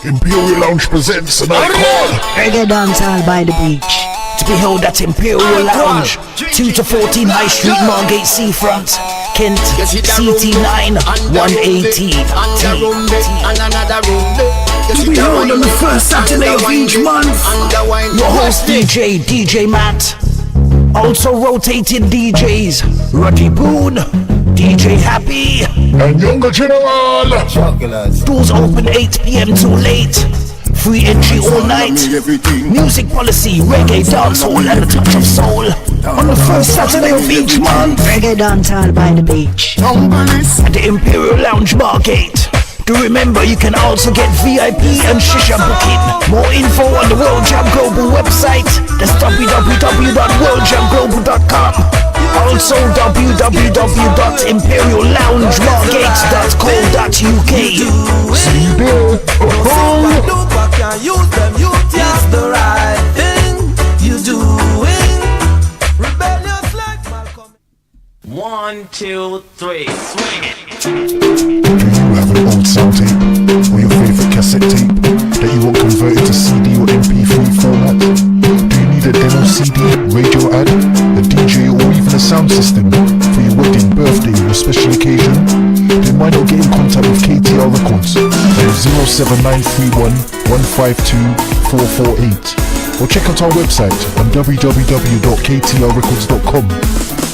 Imperial Lounge presents and I call Reggae Dancehall by the Beach. To be held at Imperial Lounge, 2 to 14 High Street, Margate Seafront, Kent, CT9 180. To be held on the first Saturday of each month. Your host DJ Matt. Also rotated DJs, Roddy Boone, DJ Happy, and Younger General. Doors open 8 p.m. till late. Free entry all night. Music policy, reggae, dancehall, and a touch of soul. On the first Saturday of each month. Reggae Dancehall by the Beach. At the Imperial Lounge Margate. Do remember, you can also get VIP and Shisha booking. More info on the World Jam Global website. That's www.worldjamglobal.com. Also www.imperialloungemargate.co.uk. See you there. It's the right thing you doing. Rebellious like Malcolm. 1, 2, 3, swing it. Do you have an old sound tape or your favorite cassette tape that you want converted to CD or MP3 format? Do you need a demo CD, radio ad, a DJ or even a sound system for your wedding, birthday or special occasion? Then why not get in contact with KTR Records at 07931 152 448 or check out our website on www.ktrrecords.com.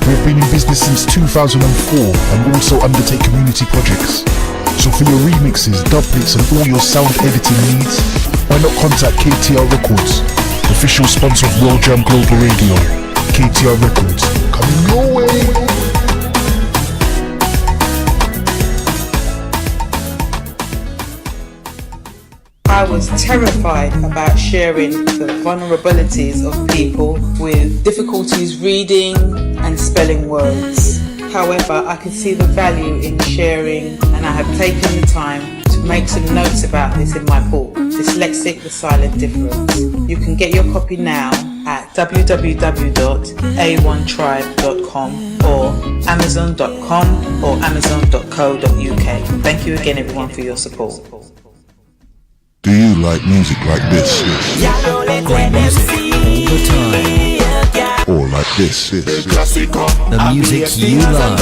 We have been in business since 2004 and also undertake community projects. So for your remixes, dubplates and all your sound editing needs, why not contact KTR Records, official sponsor of World Jam Global Radio. KTR Records, coming your way. I was terrified about sharing the vulnerabilities of people with difficulties reading and spelling words. However, I could see the value in sharing, and I have taken the time to make some notes about this in my book, Dyslexic: The Silent Difference. You can get your copy now at www.a1tribe.com or amazon.com or amazon.co.uk. Thank you again, everyone, for your support. Do you like music like this? Great music all the time. Or like this? The music you love.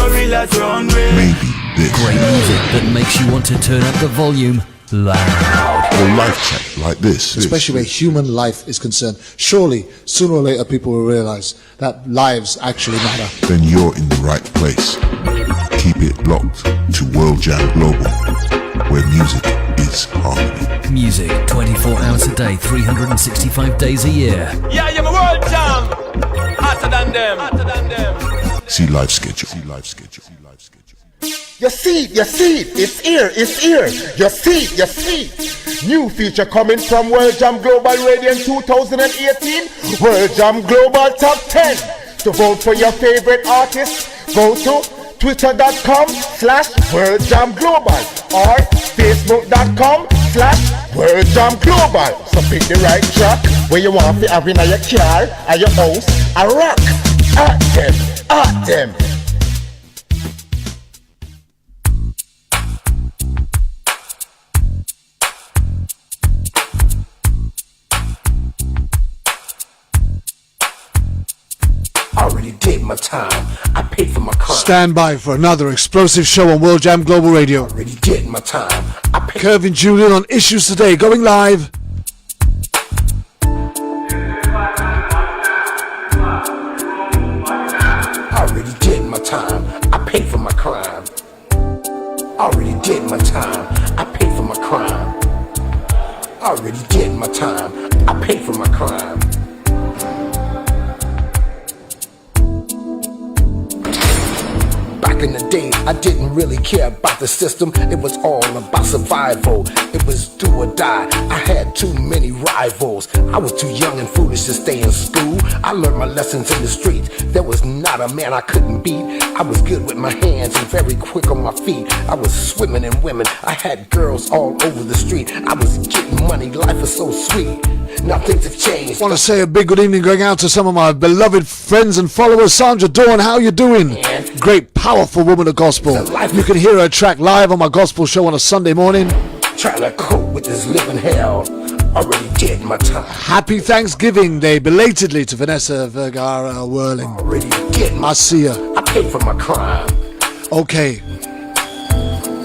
Maybe this. Great music that makes you want to turn up the volume loud. Or life chat like this. Especially where human life is concerned. Surely, sooner or later, people will realize that lives actually matter. Then you're in the right place. Keep it locked to World Jam Global, where music is harmony. Music 24 hours a day, 365 days a year. Yeah, you're my World Jam. Hotter than them. See live schedule. You see, it's here. You see. New feature coming from World Jam Global Radio in 2018. World Jam Global Top 10. To vote for your favorite artist, go to twitter.com/WorldJamGlobal or facebook.com/WorldJamGlobal. So pick the right track where you want to have in your car, or your house, or rock. At them. Already did my time. I paid for my crime. Stand by for another explosive show on World Jam Global Radio. Already did my time. I paid. Kervin Julian on Issues Today, going live. Already did my time. I paid for my crime. Already did my time. I paid for my crime. Already did my time. I paid for my crime. Back in the day, I didn't really care about the system. It was all about survival. It was do or die. I had too many rivals. I was too young and foolish to stay in school. I learned my lessons in the streets. There was not a man I couldn't beat. I was good with my hands and very quick on my feet. I was swimming in women. I had girls all over the street. I was getting money. Life was so sweet. Now things have changed. I want to say a big good evening going out to some of my beloved friends and followers. Sandra Dawn, how you doing? Great, powerful woman of gospel. You can hear her track live on my gospel show on a Sunday morning. Trying to cope with this living hell. Already did my time. Happy Thanksgiving Day belatedly to Vanessa Vergara Whirling. Already did my I see ya. I paid for my crime. Okay.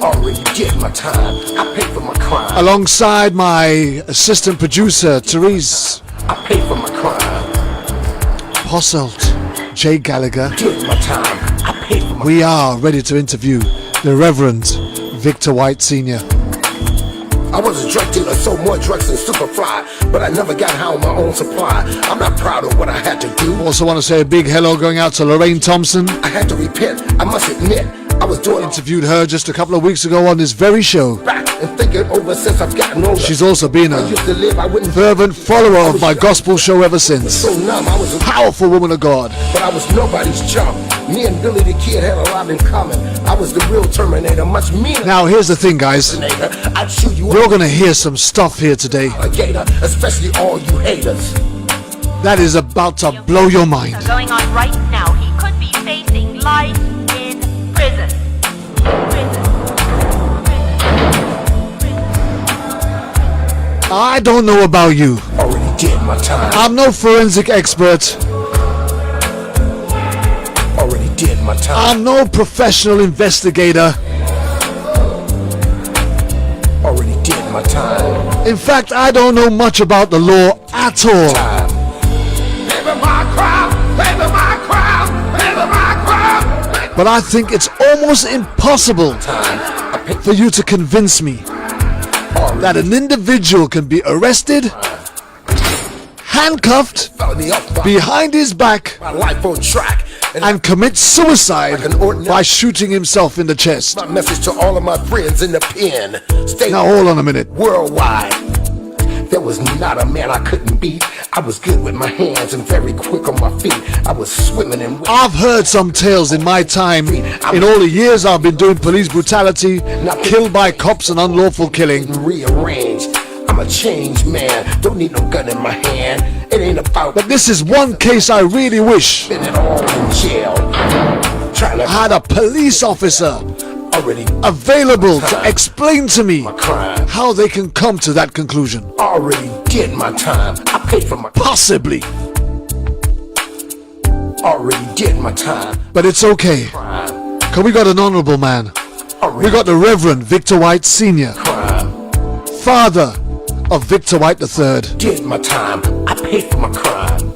Already did my time. I paid for my crime. Alongside my assistant producer, Therese I paid for my crime. Posselt, Jay Gallagher, Did my time. I paid for my we are ready to interview the Reverend Victor White Sr. I was a drug dealer, sold more drugs than Superfly, but I never got high on my own supply. I'm not proud of what I had to do. Also want to say a big hello going out to Lorraine Thompson. I had to repent. I must admit, I was doing Interviewed her just a couple of weeks ago on this very show. back and thinking over since I've gotten older. She's also been I a used to live, I wouldn't fervent follower of my gospel show ever since. so numb. I was a Powerful woman of God. but I was nobody's chump. Me and Billy the Kid had a lot in common. I was the real Terminator, much meaner. Now here's the thing, guys. I'd shoot you We're gonna hear some stuff here today alligator, especially all you haters. that is about to blow your mind. Going on right now, he could be facing life in prison. I don't know about you. Already did my time. I'm no forensic expert. Already did my time. I'm no professional investigator. Already did my time. In fact, I don't know much about the law at all. Time. Baby, my crowd. Baby, my crowd. Baby, my crowd. But I think it's almost impossible Time. I picked for you to convince me that an individual can be arrested, handcuffed, felony up behind his back, my life on track. and commit suicide Like an ordinary- by shooting himself in the chest. My message to all of my friends in the pen. Stay Now hold on a minute. worldwide. There was not a man I couldn't beat. I was good with my hands and very quick on my feet. I was swimming in wet. I've heard some tales in my time, in all the years I've been doing police brutality, killed by cops and unlawful killing. Rearrange. I'm a changed man. Don't need no gun in my hand. It ain't about But this is one case I really wish spending it all in jail. Trying to I had a police officer already available to explain to me my crime. how they can come to that conclusion. Already did my time. I paid for my Possibly, already did my time. but it's okay. Crime. Cause we got an honorable man. Already We got the Reverend Victor White Sr., crime. father of Victor White III. Did my time. I paid for my crime.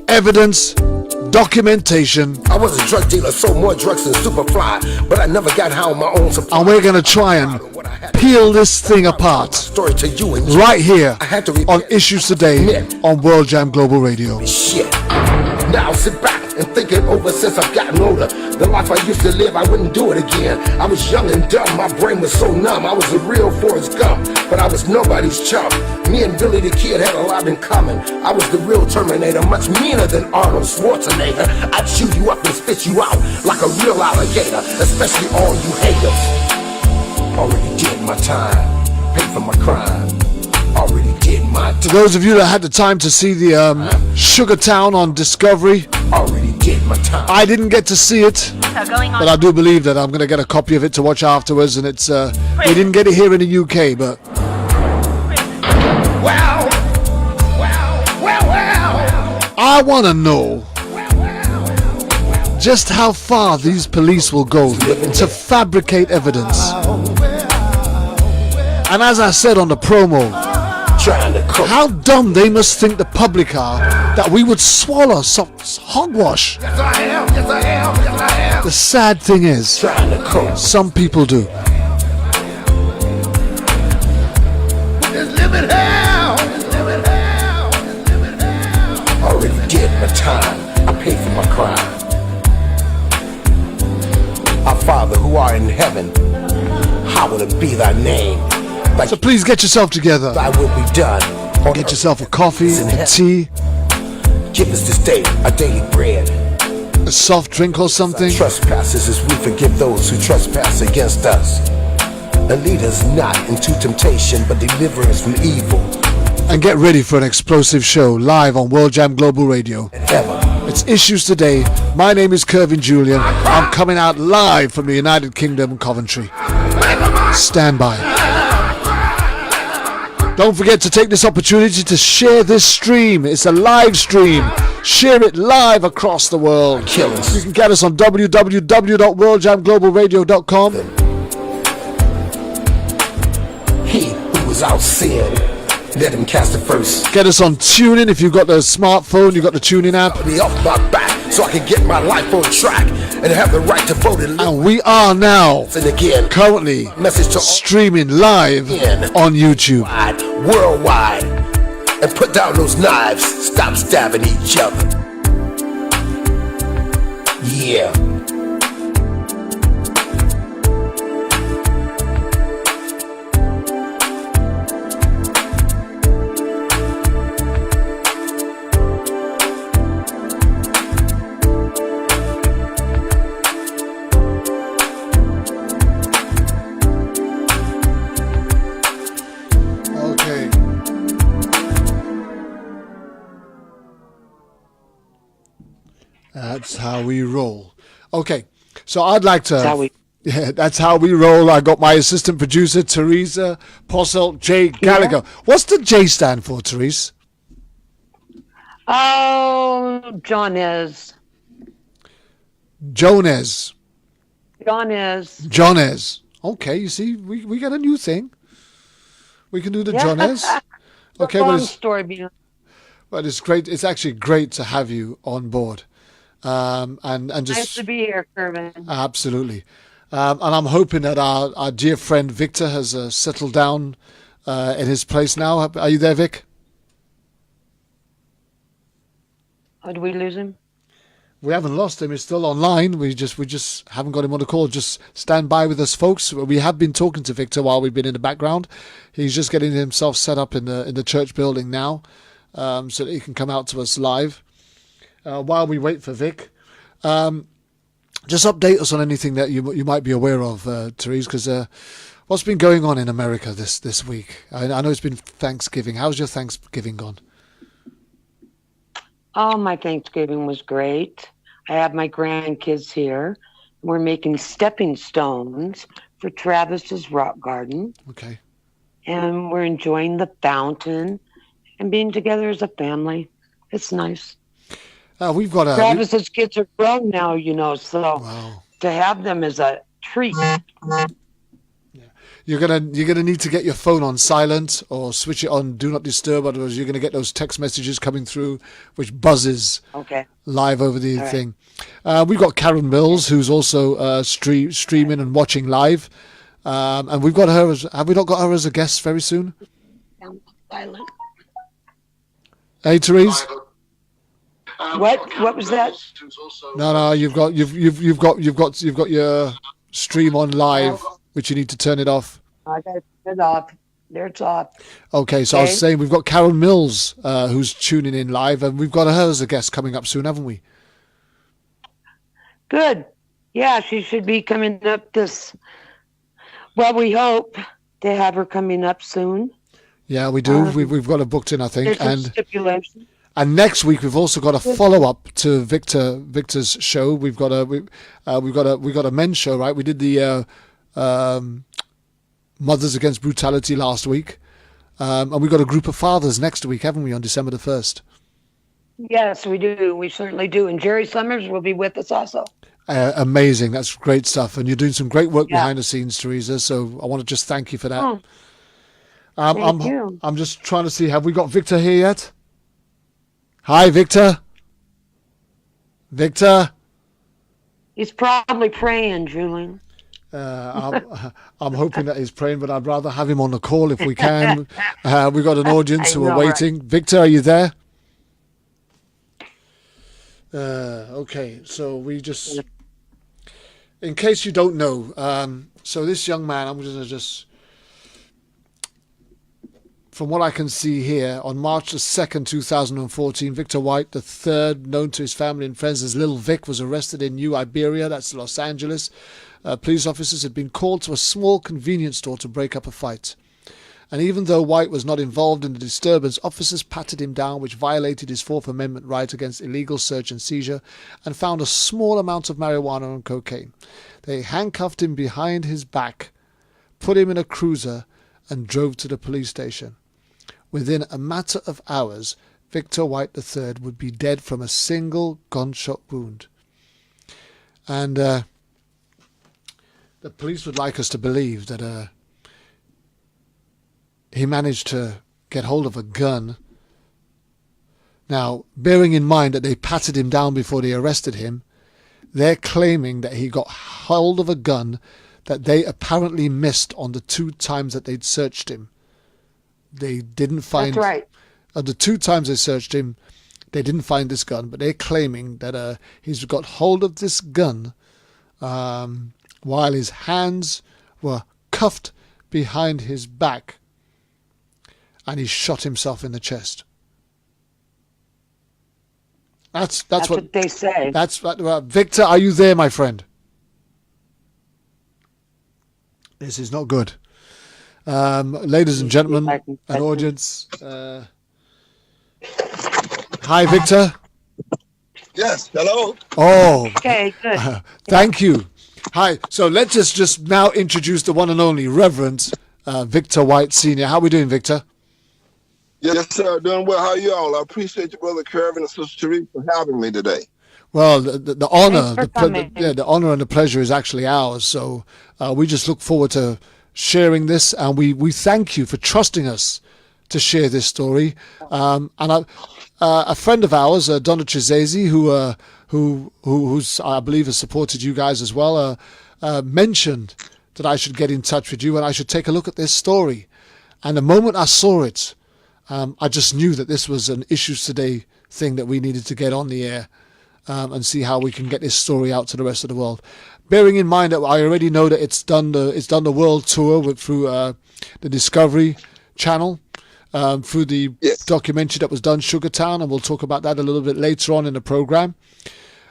Evidence, documentation, I was a drug dealer, sold more drugs than Superfly, but I never got high on my own supply. and we're gonna try and peel this thing apart Story to you and you. right here I had to on repent. Issues Today on World Jam Global Radio. Shit. Now sit back and think it over since I've gotten older. The life I used to live, I wouldn't do it again. I was young and dumb, my brain was so numb. I was a real Forrest Gump, but I was nobody's chump. Me and Billy the Kid had a lot in common. I was the real Terminator, much meaner than Arnold Schwarzenegger. I'd chew you up and spit you out like a real alligator, especially all you haters. Already did my time, paid for my crime. Already did my To time. those of you that had the time to see the Sugar Town on Discovery, Already did my time. I didn't get to see it, So going on. but I do believe that I'm going to get a copy of it to watch afterwards. And it's we didn't get it here in the UK, but Well. I want to know just how far these police will go to fabricate evidence. And as I said on the promo, Trying to cook. how dumb they must think the public are that we would swallow some hogwash. Yes, I am. Yes, I am. Yes, I am. The sad thing is, Trying to cook. some people do. It's living hell. It's living hell. It's living hell. Already did my time. I paid for my crime. Our Father who art in heaven, hallowed be thy name. Like So please get yourself together. thy will be done. On Get earth yourself a coffee, as in a heaven. tea, Give us this day our daily bread. a soft drink or something. Trespasses as we forgive those who trespass against us. And lead us not into temptation, but deliver us from evil. And get ready for an explosive show live on World Jam Global Radio. And ever. It's Issues Today My name is Kervin Julian. I'm coming out live from the United Kingdom, Coventry. Stand by. Don't forget to take this opportunity to share this stream. It's a live stream. Share it live across the world. You can get us on www.worldjamglobalradio.com. He who was out sin, let him cast it first. Get us on TuneIn if you've got the smartphone, you've got the TuneIn app. Me off my back so I can get my life on track and have the right to vote and live. And we are now And again, currently message to streaming live on YouTube. Worldwide, and put down those knives. Stop stabbing each other. Yeah. That's how we roll. Okay, so I'd like to... Yeah, that's how we roll. I got my assistant producer, Teresa Posselt J. Gallagher. Yeah. What's the J stand for, Therese? Oh, Johnez. Jones. Johnez. Okay, you see, we got a new thing. We can do the Johnez. Okay, well, story behind. Well, it's great. It's actually great to have you on board. And just nice to be here, Kervin. Absolutely. And I'm hoping that our dear friend Victor has settled down in his place now. Are you there, Vic? Oh, did we lose him? We haven't lost him. He's still online. We just haven't got him on the call. Just stand by with us, folks. We have been talking to Victor while we've been in the background. He's just getting himself set up in the church building now, so that he can come out to us live. While we wait for Vic, just update us on anything that you might be aware of, Therese, because what's been going on in America this week? I know it's been Thanksgiving. How's your Thanksgiving gone? Oh, my Thanksgiving was great. I have my grandkids here. We're making stepping stones for Travis's rock garden. Okay. And we're enjoying the fountain and being together as a family. It's nice. We've got Travis's kids are grown now, so wow. To have them is a treat. You're gonna need to get your phone on silent or switch it on Do Not Disturb, otherwise you're gonna get those text messages coming through, which buzzes live over the thing. We've got Karen Mills, who's also streaming and watching live, and we've got her. Have we not got her as a guest very soon? Silent. Hey, Therese. What was that? No, you've got your stream on live, which you need to turn it off. I got to turn it off. There it's off. Okay, so I was saying we've got Carol Mills who's tuning in live, and we've got her as a guest coming up soon, haven't we? Good. Yeah, she should be coming up well, we hope to have her coming up soon. Yeah, we do. We've got her booked in, I think. There's some stipulations. And next week we've also got a follow-up to Victor's show. We've got a men's show, right? We did the Mothers Against Brutality last week, and we've got a group of fathers next week, haven't we? On December the 1st. Yes, we do. We certainly do. And Jerry Summers will be with us also. Amazing. That's great stuff. And you're doing some great work behind the scenes, Teresa. So I want to just thank you for that. Thank you. I'm just trying to see. Have we got Victor here yet? Hi, Victor. Victor. He's probably praying, Julian. I'm hoping that he's praying, but I'd rather have him on the call if we can. We've got an audience who are waiting. Right? Victor, are you there? Okay, so we just... In case you don't know, so this young man, I'm going to just... From what I can see here, on March the 2nd, 2014, Victor White III, known to his family and friends as Little Vic, was arrested in New Iberia, that's Los Angeles. Police officers had been called to a small convenience store to break up a fight. And even though White was not involved in the disturbance, officers patted him down, which violated his Fourth Amendment right against illegal search and seizure, and found a small amount of marijuana and cocaine. They handcuffed him behind his back, put him in a cruiser, and drove to the police station. Within a matter of hours, Victor White III would be dead from a single gunshot wound. And the police would like us to believe that he managed to get hold of a gun. Now, bearing in mind that they patted him down before they arrested him, they're claiming that he got hold of a gun that they apparently missed on the 2 times that they'd searched him. They didn't find... That's right. The 2 times they searched him, they didn't find this gun, but they're claiming that he's got hold of this gun while his hands were cuffed behind his back, and he shot himself in the chest. That's what they say. That's what, Victor, are you there, my friend? This is not good. Ladies and gentlemen, an audience. Hi, Victor. Yes, hello. Oh, okay, good. Thank you. Hi. So let's just now introduce the one and only Reverend Victor White Sr. How are we doing, Victor? Yes, sir. Doing well. How are you all? I appreciate you, Brother Kervin and Sister Therese, for having me today. Well, the honor, the honor and the pleasure is actually ours. So we just look forward to sharing this, and we thank you for trusting us to share this story. And a friend of ours, Donna Trezesi, who's I believe has supported you guys as well, mentioned that I should get in touch with you and I should take a look at this story. And the moment I saw it, I just knew that this was an Issues Today thing that we needed to get on the air and see how we can get this story out to the rest of the world. Bearing in mind that I already know that it's done the world tour through the Discovery Channel, through the documentary that was done, Sugartown, and we'll talk about that a little bit later on in the program.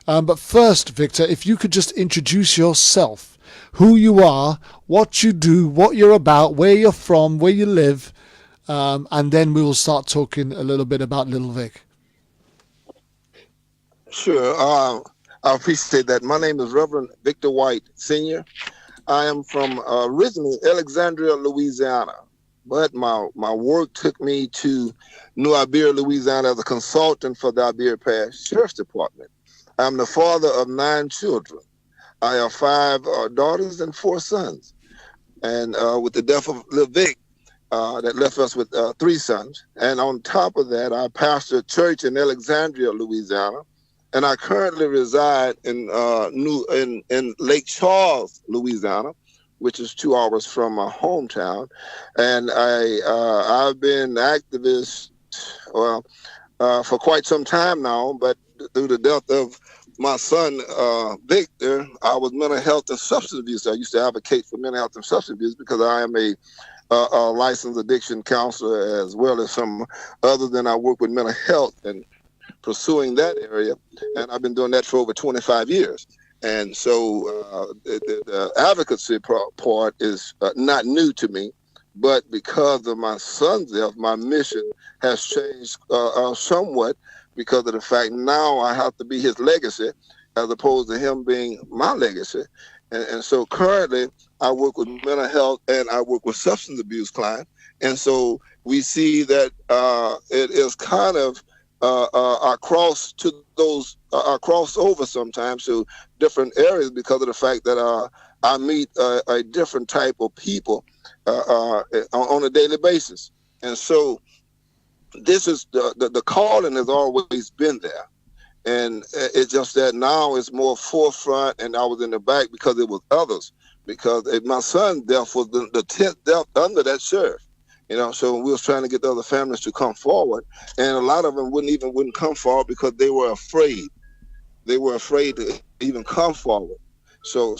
But first, Victor, if you could just introduce yourself, who you are, what you do, what you're about, where you're from, where you live, and then we will start talking a little bit about Little Vic. Sure. I appreciate that. My name is Reverend Victor White Sr. I am from originally Alexandria, Louisiana, but my work took me to New Iberia, Louisiana as a consultant for the Iberia Parish Sheriff's Department. I'm the father of 9 children. I have 5 daughters and 4 sons. And with the death of Little Vic, that left us with 3 sons. And on top of that, I pastor a church in Alexandria, Louisiana. And I currently reside in Lake Charles, Louisiana, which is 2 hours from my hometown. And I've been activist for quite some time now, but through the death of my son, Victor, I was mental health and substance abuse. I used to advocate for mental health and substance abuse because I am a licensed addiction counselor, as well as some other than I work with mental health and pursuing that area. And I've been doing that for over 25 years. And so the advocacy part is not new to me, but because of my son's death, my mission has changed somewhat, because of the fact now I have to be his legacy as opposed to him being my legacy. And so currently I work with mental health and I work with substance abuse clients. And so we see that it is kind of I cross over sometimes to different areas because of the fact that I meet a different type of people on a daily basis. And so this is the calling has always been there. And it's just that now it's more forefront, and I was in the back because it was others. Because my son's death was the 10th death under that sheriff. You know, so we was trying to get the other families to come forward, and a lot of them wouldn't come forward because they were afraid. They were afraid to even come forward. So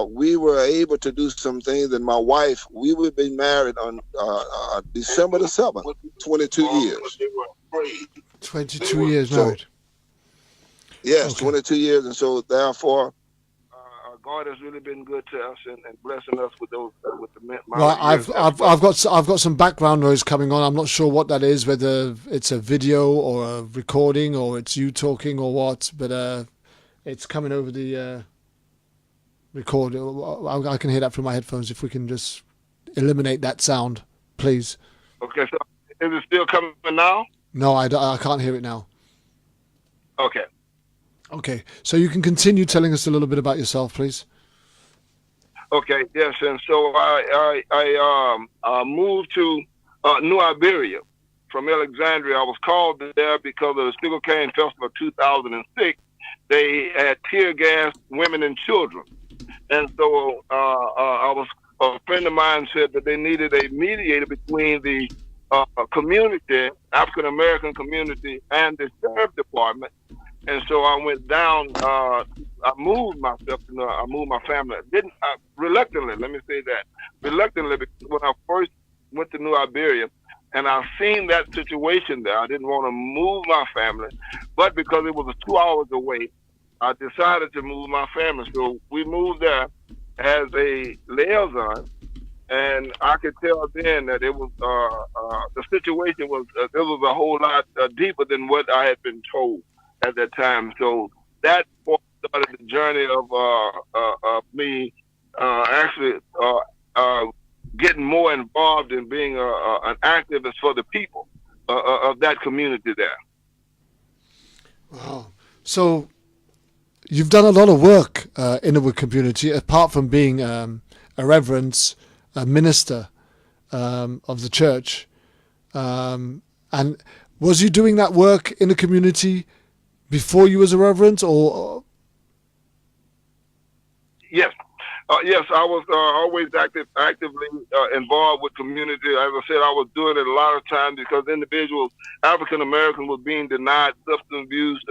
we were able to do some things, and my wife, we would be married on December the 7th, 22 years. 22 years married. Yes, okay. 22 years, and so therefore, God has really been good to us and blessing us with those with the Right, I've got some background noise coming on. I'm not sure what that is, whether it's a video or a recording or it's you talking or what, but it's coming over the record. I can hear that through my headphones. If we can just eliminate that sound, please. Okay, so is it still coming now? No, I can't hear it now. Okay. Okay, so you can continue telling us a little bit about yourself, please. Okay, yes, and so I moved to New Iberia from Alexandria. I was called there because of the Sugarcane Festival of 2006. They had tear gas women and children, and so a friend of mine said that they needed a mediator between the community, African American community, and the sheriff department. And so I went down. I moved myself. I moved my family. Reluctantly. Let me say that reluctantly, because when I first went to New Iberia, and I seen that situation there, I didn't want to move my family, but because it was 2 hours away, I decided to move my family. So we moved there as a liaison, and I could tell then that it was the situation was it was a whole lot deeper than what I had been told at that time. So that started the journey of me actually getting more involved in being an activist for the people of that community there. Wow. So you've done a lot of work in the community, apart from being a reverend, a minister of the church. And was you doing that work in the community before you was a reverend, or? Yes. Yes, I was always actively involved with community. As I said, I was doing it a lot of times because individuals, African Americans, were being denied substance abuse,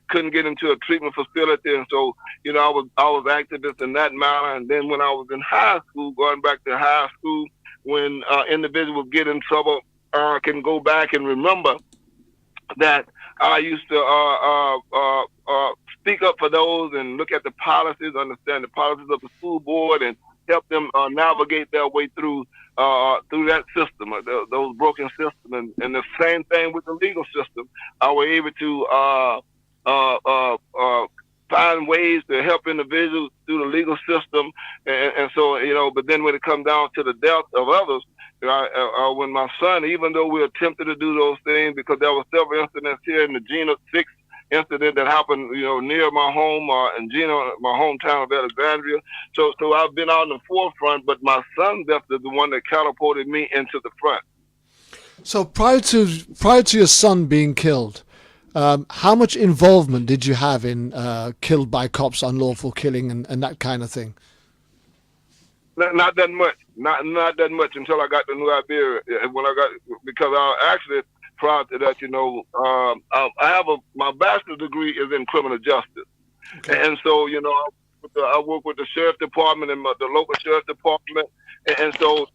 couldn't get into a treatment facility, and so I was activist in that manner. And then when I was in high school, going back to high school, when individuals get in trouble, I can go back and remember that I used to speak up for those and look at the policies, understand the policies of the school board, and help them navigate their way through that system, those broken systems. And the same thing with the legal system. I was able to find ways to help individuals through the legal system, and so but then when it comes down to the death of others, when my son, even though we attempted to do those things, because there were several incidents here in the Gina 6 incident that happened, near my home, in Gina, my hometown of Alexandria. So I've been out in the forefront, but my son's death is the one that catapulted me into the front. So prior to your son being killed, how much involvement did you have in killed by cops, unlawful killing, and that kind of thing? Not that much. Not that much until I got to New Iberia. Because I actually, prior to that, I have my bachelor's degree is in criminal justice. Okay. And so, I work with the sheriff department and the local sheriff department. And so,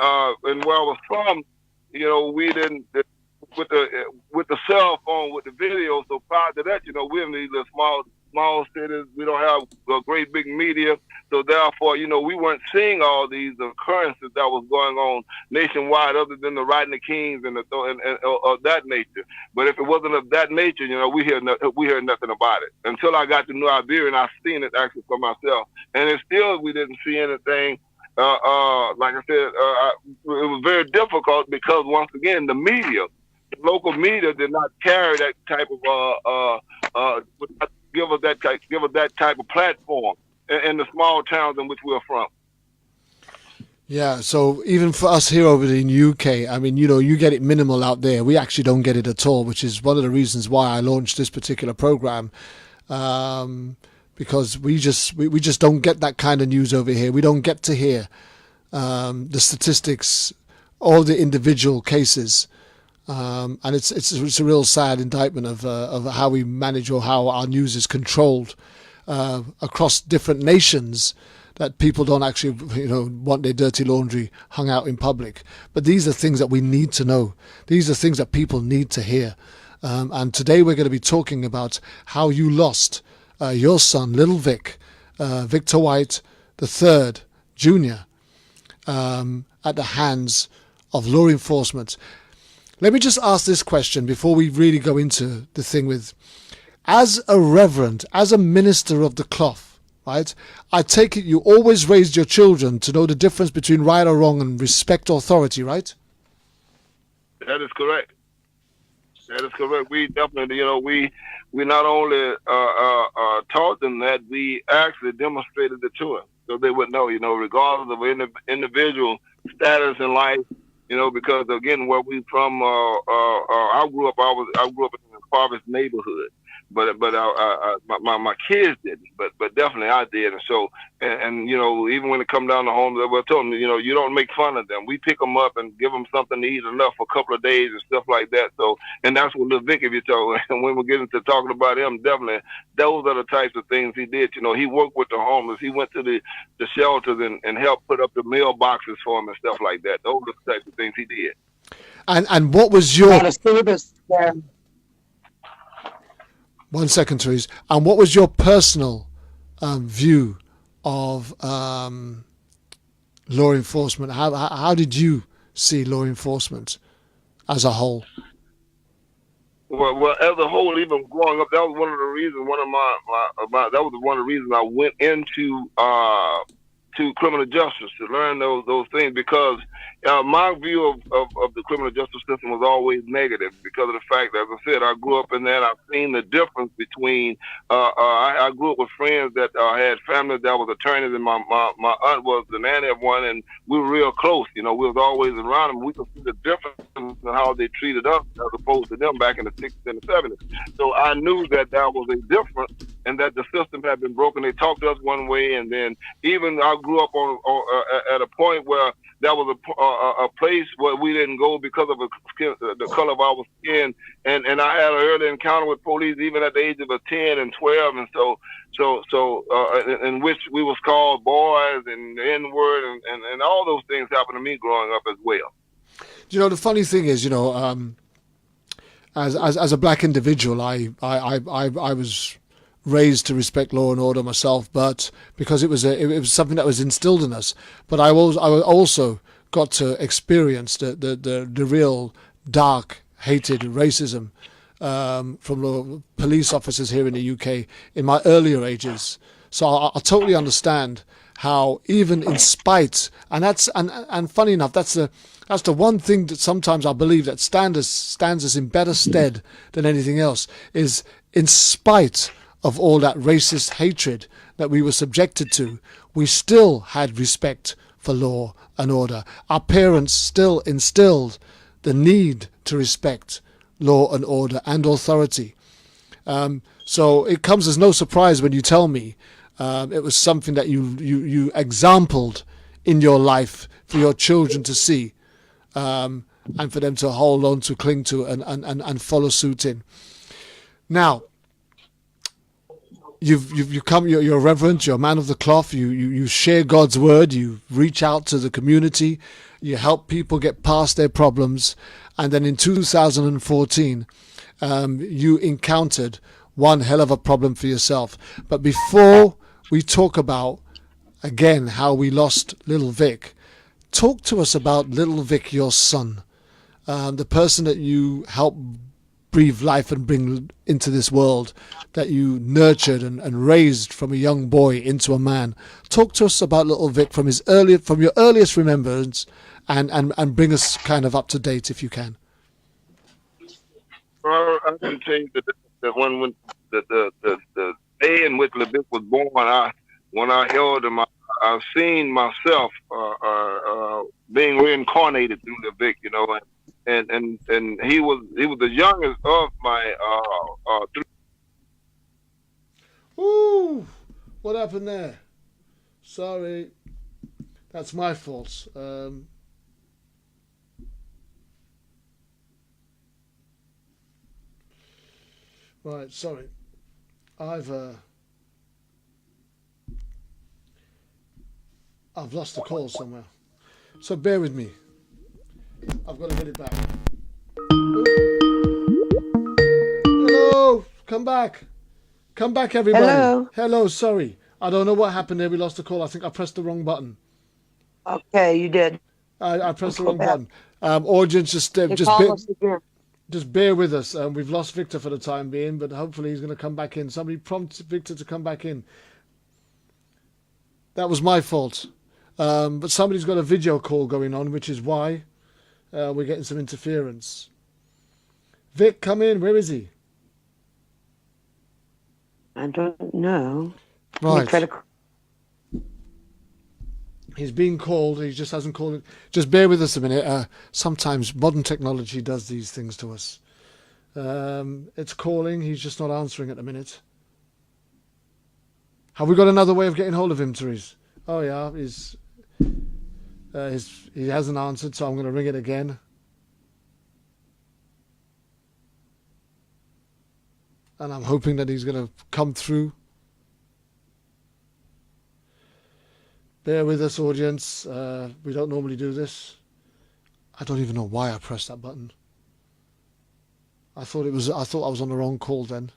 and where I was from, we didn't, with the cell phone, with the video. So prior to that, we're in these small cities. We don't have a great big media. So therefore, we weren't seeing all these occurrences that was going on nationwide, other than the Rodney Kings and of that nature. But if it wasn't of that nature, we heard nothing about it until I got to New Iberia and I seen it actually for myself. And it still, we didn't see anything. Like I said, it was very difficult because once again, the media, the local media, did not carry that type of give us that type of platform in the small towns in which we're from. Yeah, so even for us here over in UK, I mean, you get it minimal out there. We actually don't get it at all, which is one of the reasons why I launched this particular program, because we just don't get that kind of news over here. We don't get to hear the statistics, all the individual cases. And it's a real sad indictment of how we manage or how our news is controlled across different nations, that people don't actually want their dirty laundry hung out in public. But these are things that we need to know. These are things that people need to hear. And today we're going to be talking about how you lost your son, little Vic, Victor White III, Jr., at the hands of law enforcement. Let me just ask this question before we really go into the thing with, as a reverend, as a minister of the cloth, right? I take it you always raised your children to know the difference between right or wrong and respect authority, right? That is correct. That is correct. We definitely, we not only taught them that, we actually demonstrated it to them, so they would know, regardless of individual status in life, because again, where we from, I grew up in an impoverished neighborhood, but my kids didn't, but definitely I did, and so and even when it come down to home, I told them, you don't make fun of them. We pick them up and give them something to eat enough for a couple of days and stuff like that. So, and that's what Lil Vic, if you told, and when we get into talking about him, definitely those are the types of things he did. He worked with the homeless. He went to the shelters and helped put up the mailboxes for them and stuff like that. Those are the types of things he did. And what was your... One second, Therese. And what was your personal view of law enforcement? How did you see law enforcement as a whole? Well, as a whole, even growing up, that was one of the reasons. That was one of the reasons I went into to criminal justice, to learn those things, because my view of the criminal justice system was always negative because of the fact that, as I said, I grew up in that. I've seen the difference between, I grew up with friends that had family that was attorneys, and my aunt was the nanny of one, and we were real close. We was always around them. We could see the difference in how they treated us as opposed to them back in the 60s and the 70s. So I knew that was a difference and that the system had been broken. They talked to us one way, and then even I grew up at a point where there was a place where we didn't go because of the color of our skin, and I had an early encounter with police even at the age of 10 and 12, and so in which we was called boys and the N-word, and all those things happened to me growing up as well. The funny thing is, as a black individual, I was raised to respect law and order myself, but because it was something that was instilled in us. But I also got to experience the real dark, hated racism from the police officers here in the UK in my earlier ages. So I totally understand how, even in spite, and funny enough, that's the one thing that sometimes I believe that stands us in better stead than anything else, is in spite of all that racist hatred that we were subjected to, we still had respect for law and order. Our parents still instilled the need to respect law and order and authority. So it comes as no surprise when you tell me it was something that you exampled in your life for your children to see, and for them to hold on to, cling to, and follow suit in. Now, you've come. You're a reverend. You're a man of the cloth. You share God's word. You reach out to the community. You help people get past their problems. And then in 2014, you encountered one hell of a problem for yourself. But before we talk about again how we lost Little Vic, talk to us about Little Vic, your son, the person that you helped breathe life and bring into this world, that you nurtured and raised from a young boy into a man. Talk to us about Little Vic from your earliest remembrance, and bring us kind of up to date if you can. Well, I can tell you that when the day in which Little Vic was born, when I held him, I've seen myself being reincarnated through Little Vic, and he was the youngest of my three. Ooh, what happened there? Sorry, that's my fault. Right, sorry. I've lost the call somewhere, so bear with me. I've got to get it back. Hello, come back, everybody. Hello. Hello, sorry. I don't know what happened there. We lost the call. I think I pressed the wrong button. Okay, you did. I pressed the wrong button. Audience, just bear with us. We've lost Victor for the time being, but hopefully he's going to come back in. Somebody prompt Victor to come back in. That was my fault. But somebody's got a video call going on, which is why we're getting some interference. Vic, come in. Where is he? I don't know. Right. He's being called. He just hasn't called it. Just bear with us a minute. Sometimes modern technology does these things to us. It's calling. He's just not answering at the minute. Have we got another way of getting hold of him, Therese? Oh yeah, he hasn't answered, so I'm going to ring it again. And I'm hoping that he's going to come through. Bear with us, audience. We don't normally do this. I don't even know why I pressed that button. I thought I was on the wrong call then.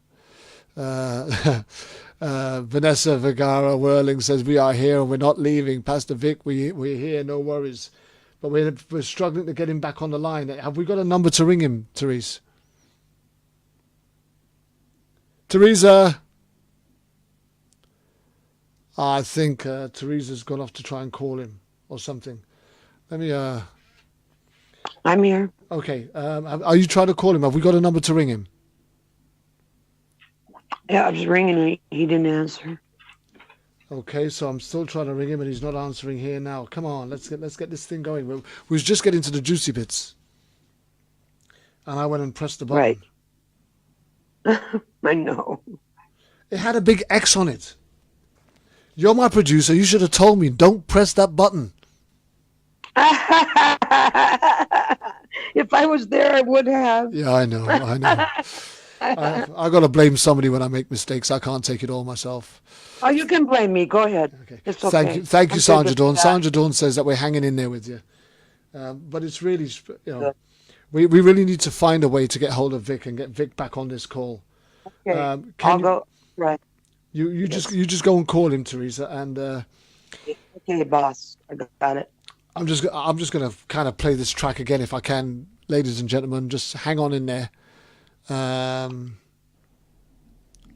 Vanessa Vergara Whirling says we are here and we're not leaving. Pastor Vic, we're here, no worries. But we're struggling to get him back on the line. Have we got a number to ring him, Therese? Teresa? I think Teresa's gone off to try and call him or something. Let me... I'm here. Okay. Are you trying to call him? Have we got a number to ring him? Yeah, I was ringing and he didn't answer. Okay, so I'm still trying to ring him and he's not answering here now. Come on, let's get this thing going. We was just getting to the juicy bits. And I went and pressed the button. Right. I know. It had a big X on it. You're my producer. You should have told me, don't press that button. If I was there, I would have. Yeah, I know. I got to blame somebody when I make mistakes. I can't take it all myself. Oh, you can blame me. Go ahead. Okay. It's okay. Thank you, Sandra Dawn. Sandra Dawn says that we're hanging in there with you. But it's really, we really need to find a way to get hold of Vic and get Vic back on this call. Okay. I'll go. Right. You just go and call him, Teresa, and okay, boss, I got it. I'm just gonna kind of play this track again if I can, ladies and gentlemen. Just hang on in there.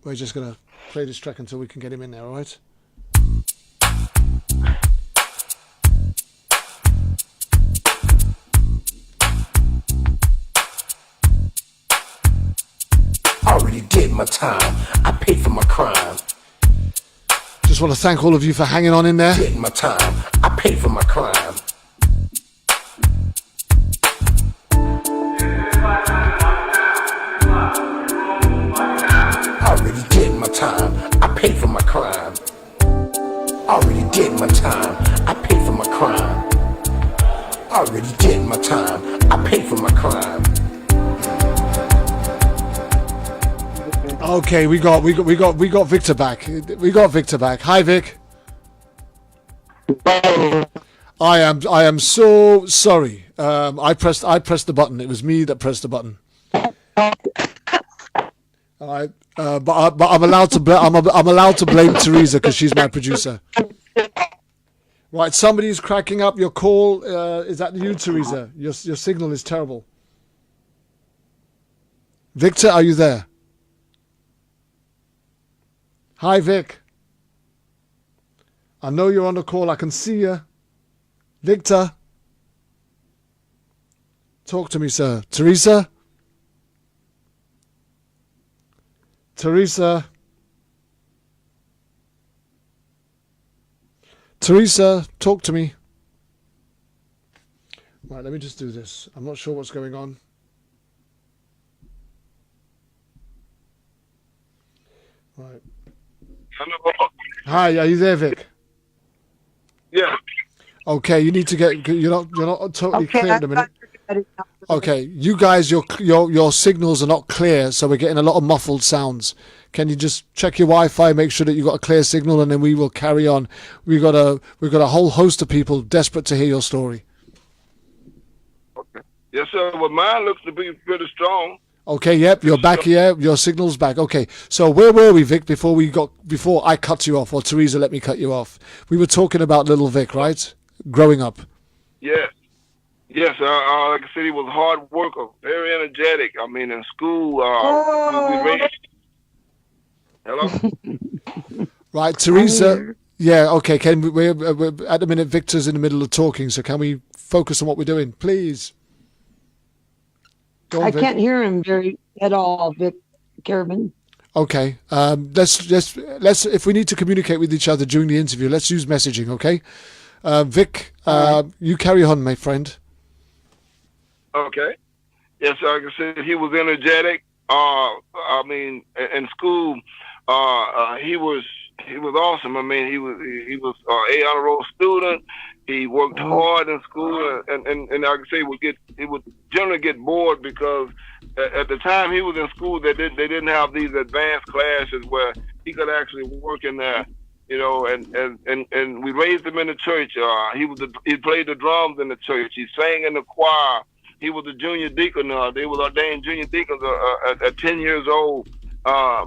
We're just gonna play this track until we can get him in there. All right. Already did my time. I paid for my crime. Just want to thank all of you for hanging on in there. Did my time. I paid for my crime. Already did my time. I paid for my crime. Already did my time. I paid for my crime. Already did my time. I paid for my crime. Okay, we got Victor back. We got Victor back. Hi, Vic. I am so sorry. I pressed the button. It was me that pressed the button. All right, but I'm allowed to I'm allowed to blame Teresa because she's my producer. Right, somebody's cracking up your call. Is that you, Teresa? Your signal is terrible. Victor, are you there? Hi, Vic. I know you're on the call. I can see you. Victor. Talk to me, sir. Teresa? Teresa? Teresa, talk to me. Right, let me just do this. I'm not sure what's going on. Right. Hello. Hi, are you there, Vic? Yeah. Okay, you need to get. You're not totally clear at the minute. Okay, you guys, your signals are not clear, so we're getting a lot of muffled sounds. Can you just check your Wi-Fi, make sure that you got a clear signal, and then we will carry on. We've got a whole host of people desperate to hear your story. Okay. Yes, sir. Well, mine looks to be pretty strong. Okay, yep, you're back here. Your signal's back. Okay, so where were we, Vic, before I cut you off, or Teresa let me cut you off? We were talking about little Vic, right? Growing up. Yes. Yes, like I said, he was a hard worker, very energetic. I mean, in school, we raised... Hello? Right, Teresa. Yeah, okay, we're at the minute, Victor's in the middle of talking, so can we focus on what we're doing, please? I can't hear him at all, Vic Carabin. Okay, let's if we need to communicate with each other during the interview, let's use messaging, okay? Vic, you carry on, my friend. Okay. Yes, like I said, he was energetic. I mean, in school, he was awesome. I mean, he was a honor roll student. He worked hard in school, and like I say, he would generally get bored because at the time he was in school, they didn't have these advanced classes where he could actually work in there, you know. And we raised him in the church. He played the drums in the church. He sang in the choir. He was a junior deacon. They were ordained junior deacons at 10 years old. And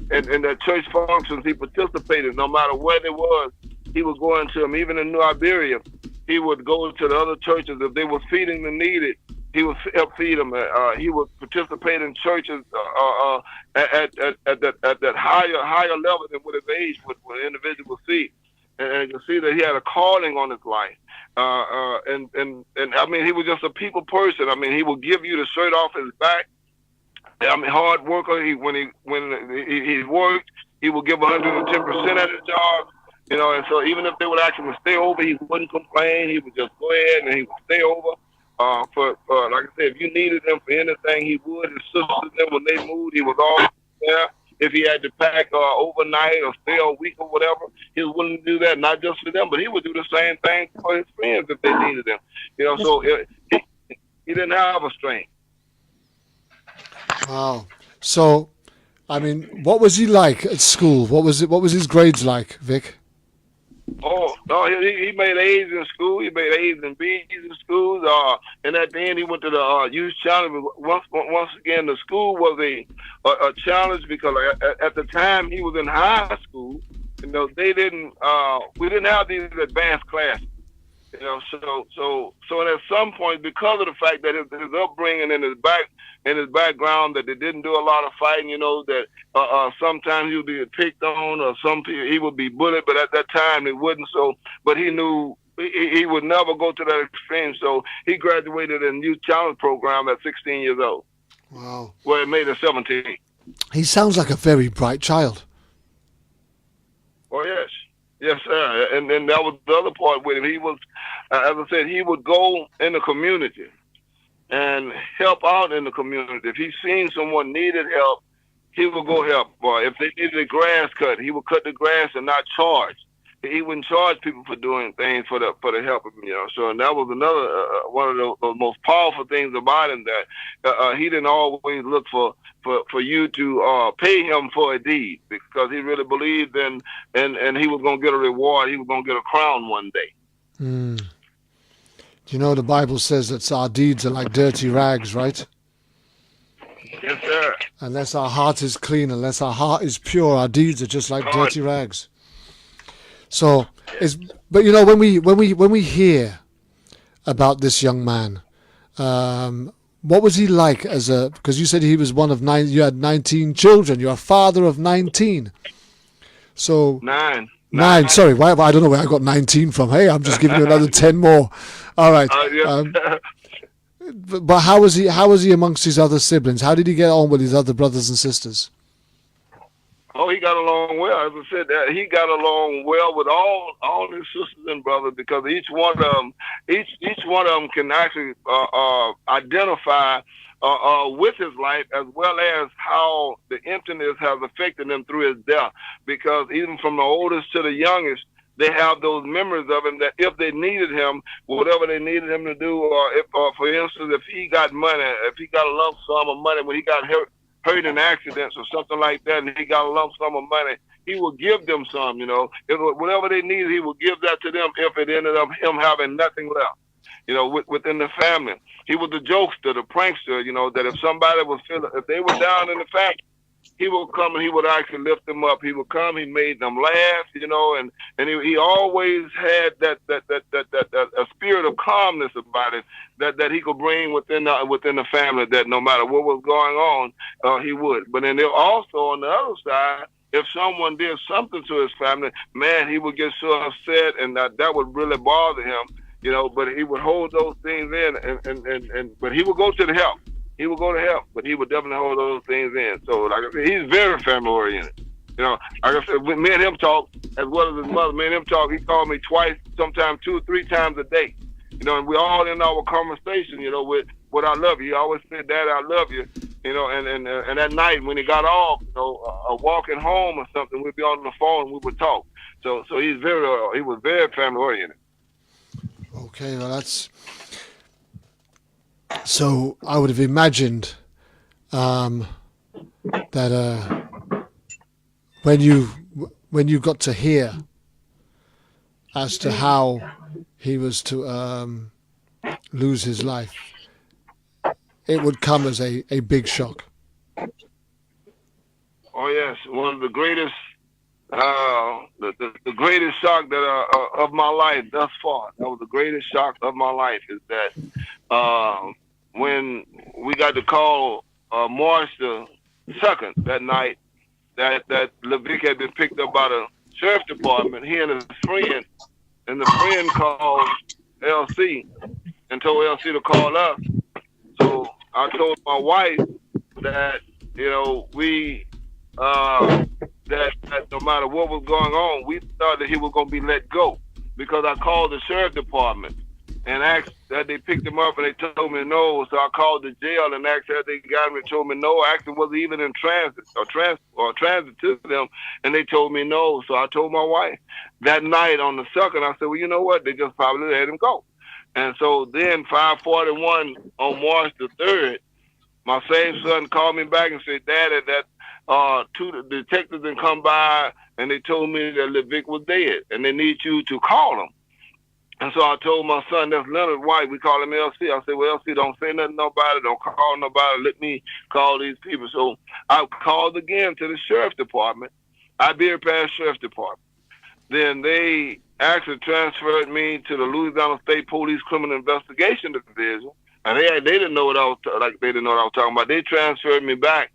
the church functions, he participated no matter where they was. He would go into them. Even in New Iberia, he would go to the other churches. If they were feeding the needed, he would help feed them. He would participate in churches at that higher level than what his age would individual would see. And you can see that he had a calling on his life. And I mean, he was just a people person. I mean, he would give you the shirt off his back. I mean, hard worker. When he worked, he would give 110% at his job. You know, and so even if they would ask him to stay over, he wouldn't complain. He would just go ahead and he would stay over. For like I said, if you needed him for anything, he would. His sisters, then when they moved, he was always there. If he had to pack overnight or stay a week or whatever, he was willing to do that, not just for them, but he would do the same thing for his friends if they needed him. You know, so he didn't have a strength. Wow. So, I mean, what was he like at school? What was his grades like, Vic? Oh, no, he made A's in school. He made A's and B's in schools. And at the end, he went to the youth challenge. Once again, the school was a challenge because at the time he was in high school, you know, we didn't have these advanced classes. You know, so at some point, because of the fact that his upbringing and his background, that they didn't do a lot of fighting, you know, that sometimes he would be picked on, or he would be bullied, but at that time he wouldn't. So, but he knew he would never go to that extreme. So he graduated in youth challenge program at 16 years old. Wow. Well, it made him 17. He sounds like a very bright child. Oh yes. Yes, sir. And then that was the other part with him. He was, as I said, he would go in the community and help out in the community. If he seen someone needed help, he would go help. Or if they needed a grass cut, he would cut the grass and not charge. He wouldn't charge people for doing things for the help of him, you know. So and that was another one of the most powerful things about him, that he didn't always look for you to pay him for a deed, because he really believed in and he was going to get a reward. He was going to get a crown one day. Mm. You know, the Bible says that our deeds are like dirty rags, right? Yes, sir. Unless our heart is clean, unless our heart is pure, our deeds are just like dirty rags. So, but you know, when we hear about this young man, what was he like because you said he was one of 9, you had 19 children, you're a father of 19. So Nine. Sorry, why I don't know where I got 19 from. Hey, I'm just giving you another 10 more. All right. But how was he amongst his other siblings? How did he get on with his other brothers and sisters? Oh, he got along well. As I said, he got along well with all his sisters and brothers, because each one of them can actually identify with his life, as well as how the emptiness has affected him through his death. Because even from the oldest to the youngest, they have those memories of him, that if they needed him, whatever they needed him to do, or for instance, if he got money, if he got a lump sum of money when he got hurt in accidents or something like that, and he got a lump sum of money, he would give them some, you know. Whatever they needed, he would give that to them if it ended up him having nothing left. within the family. He was the jokester, the prankster, that if somebody was if they were down in the family, he would come and he would actually lift them up. He would come, he made them laugh, and he always had that a spirit of calmness about it that he could bring within the family, that no matter what was going on, he would. But then also on the other side, if someone did something to his family, man, he would get so upset, and that would really bother him, but he would hold those things in, but he would go to the help. He would go to help, but he would definitely hold those things in. So, like I said, he's very family-oriented. Like I said, me and him talk, as well as his mother. Me and him talk, he called me twice, sometimes 2 or 3 times a day. And we all in our conversation, with what I love you. He always said, Daddy, I love you. And that night when he got off, walking home or something, we'd be on the phone and we would talk. So he was very family-oriented. Okay, well, that's... So I would have imagined that when you got to hear as to how he was to lose his life, it would come as a big shock. Oh yes, one of the greatest, the greatest shock that of my life thus far. That was the greatest shock of my life, is that when we got the call March the 2nd that night, that LeVic had been picked up by the sheriff's department. He and his friend, and the friend called LC and told LC to call us. So I told my wife that we that no matter what was going on, we thought that he was going to be let go, because I called the sheriff's department and asked that they picked him up, and they told me no. So I called the jail and asked that they got him, and told me no. Actually, wasn't even in transit or transit to them, and they told me no. So I told my wife that night on the 2nd. I said, well, you know what? They just probably let him go. And so then 5:41 on March the 3rd, my same son called me back and said, Daddy, that 2 detectives didn't come by, and they told me that LeVic was dead, and they need you to call him. And so I told my son, that's Leonard White, we call him LC. I said, well, LC, don't say nothing to nobody, don't call nobody, let me call these people. So I called again to the sheriff's department, Iberia Pass Sheriff's Department. Then they actually transferred me to the Louisiana State Police Criminal Investigation Division. And they didn't know what I was talking about. They transferred me back.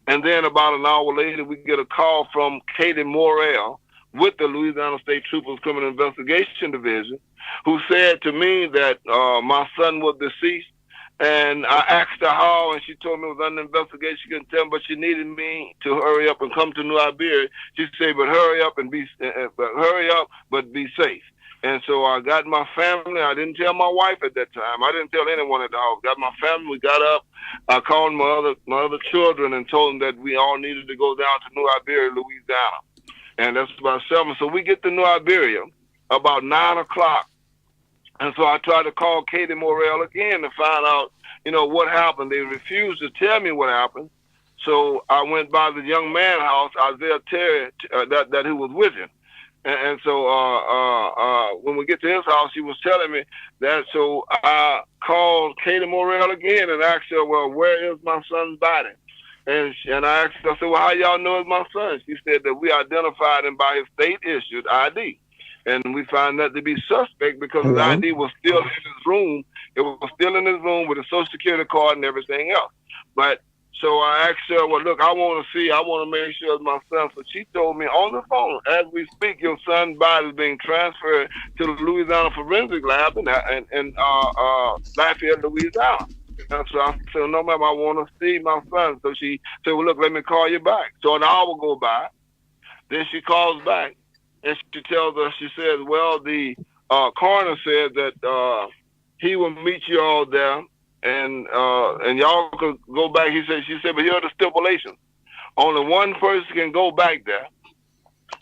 And then about an hour later, we get a call from Katie Morrell with the Louisiana State Troopers Criminal Investigation Division, who said to me that my son was deceased. And I asked her how, and she told me it was under investigation. She couldn't tell me, but she needed me to hurry up and come to New Iberia. She said, but hurry up, but be safe. And so I got my family. I didn't tell my wife at that time. I didn't tell anyone at the house. Got my family. We got up. I called my other children and told them that we all needed to go down to New Iberia, Louisiana. And that's about 7. So we get to New Iberia about 9 o'clock. And so I tried to call Katie Morrell again to find out, what happened. They refused to tell me what happened. So I went by the young man's house, Isaiah Terry, that who was with him. And so when we get to his house, he was telling me that. So I called Katie Morrell again and asked her, well, where is my son's body? And I asked her, I said, well, how y'all know it's my son? She said that we identified him by his state-issued ID. And we found that to be suspect because his ID was still in his room. It was still in his room with a Social Security card and everything else. But so I asked her, well, look, I want to make sure it's my son. So she told me on the phone, as we speak, your son's body is being transferred to the Louisiana Forensic Lab in Lafayette, Louisiana. And so I said, no, ma'am, I want to see my son. So she said, well, look, let me call you back. So an hour go by. Then she calls back. And she tells us, she says, well, the coroner said that he will meet you all there, and y'all could go back. She said, but here are the stipulations. Only one person can go back there,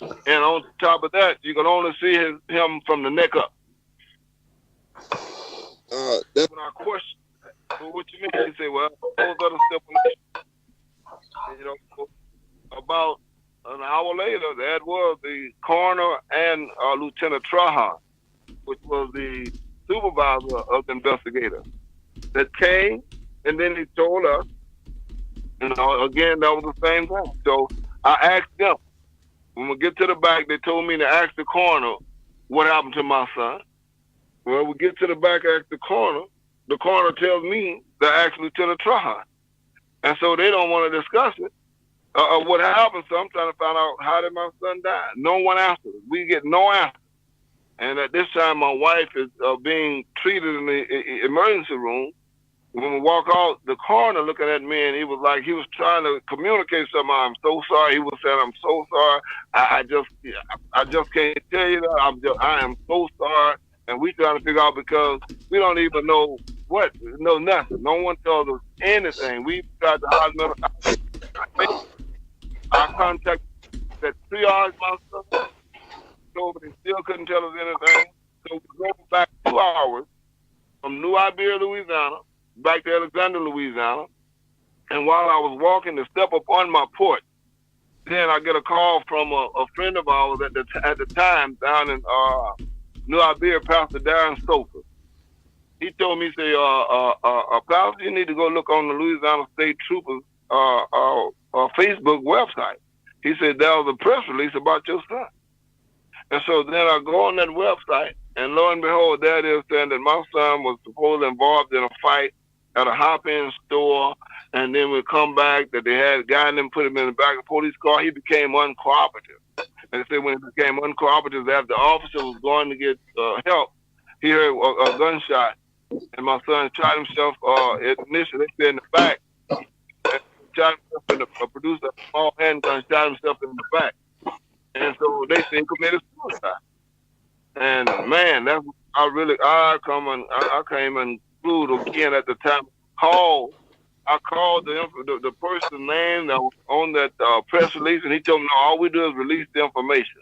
and on top of that, you can only see him from the neck up. That's when I questioned, well, what you mean? He said, well, those are the stipulations. About an hour later, that was the coroner and Lieutenant Trahan, which was the supervisor of the investigator that came, and then he told us, again, that was the same thing. So I asked them, when we get to the back, they told me to ask the coroner what happened to my son. Well, we get to the back, ask the coroner tells me to ask Lieutenant Trahan. And so they don't want to discuss it. What happened, so I'm trying to find out, how did my son die? No one answered. We get no answer. And at this time, my wife is being treated in the emergency room. When we walk out, the coroner looking at me, and he was like, he was trying to communicate something. I'm so sorry. He was saying, I'm so sorry. I just can't tell you that. I am so sorry. And we trying to figure out, because we don't even know nothing. No one tells us anything. We got the hospital. I contacted that triage my son, but they still couldn't tell us anything. So we drove back 2 hours from New Iberia, Louisiana, back to Alexander, Louisiana. And while I was walking to step up on my porch, then I get a call from a friend of ours at the time down in New Iberia, Pastor Darren Sofa. He told me, say, Pastor, you need to go look on the Louisiana State Troopers Facebook website. He said, there was a press release about your son. And so then I go on that website, and lo and behold, there it is saying that my son was supposedly involved in a fight at a hop-in store, and then we come back that they had a guy and then put him in the back of a police car. He became uncooperative. And they said when he became uncooperative, after the officer was going to get help, he heard a gunshot, and my son shot himself initially in the back. Shot himself in the produced a small handgun, shot himself in the back. And so they say he committed suicide. And man, that's I came and flew again at the time. I called the person's name that was on that press release, and he told me, no, all we do is release the information.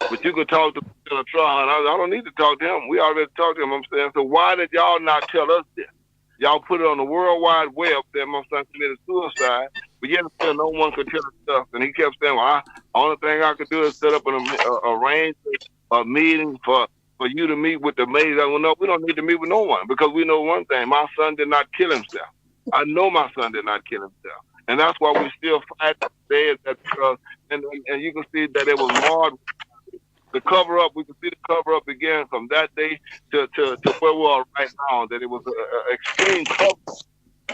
But you could talk to Lieutenant Trahan. I don't need to talk to him. We already talked to him. I'm saying, so why did y'all not tell us this? Y'all put it on the World Wide Web that my son committed suicide, but yet still no one could tell us stuff. And he kept saying, well, only thing I could do is set up arrange a meeting for you to meet with the maid. Well, no, we don't need to meet with no one, because we know one thing. My son did not kill himself. I know my son did not kill himself. And that's why we still fight today. And you can see that it was marred. The cover up, we can see the cover up again from that day to where we are right now. That it was an extreme cover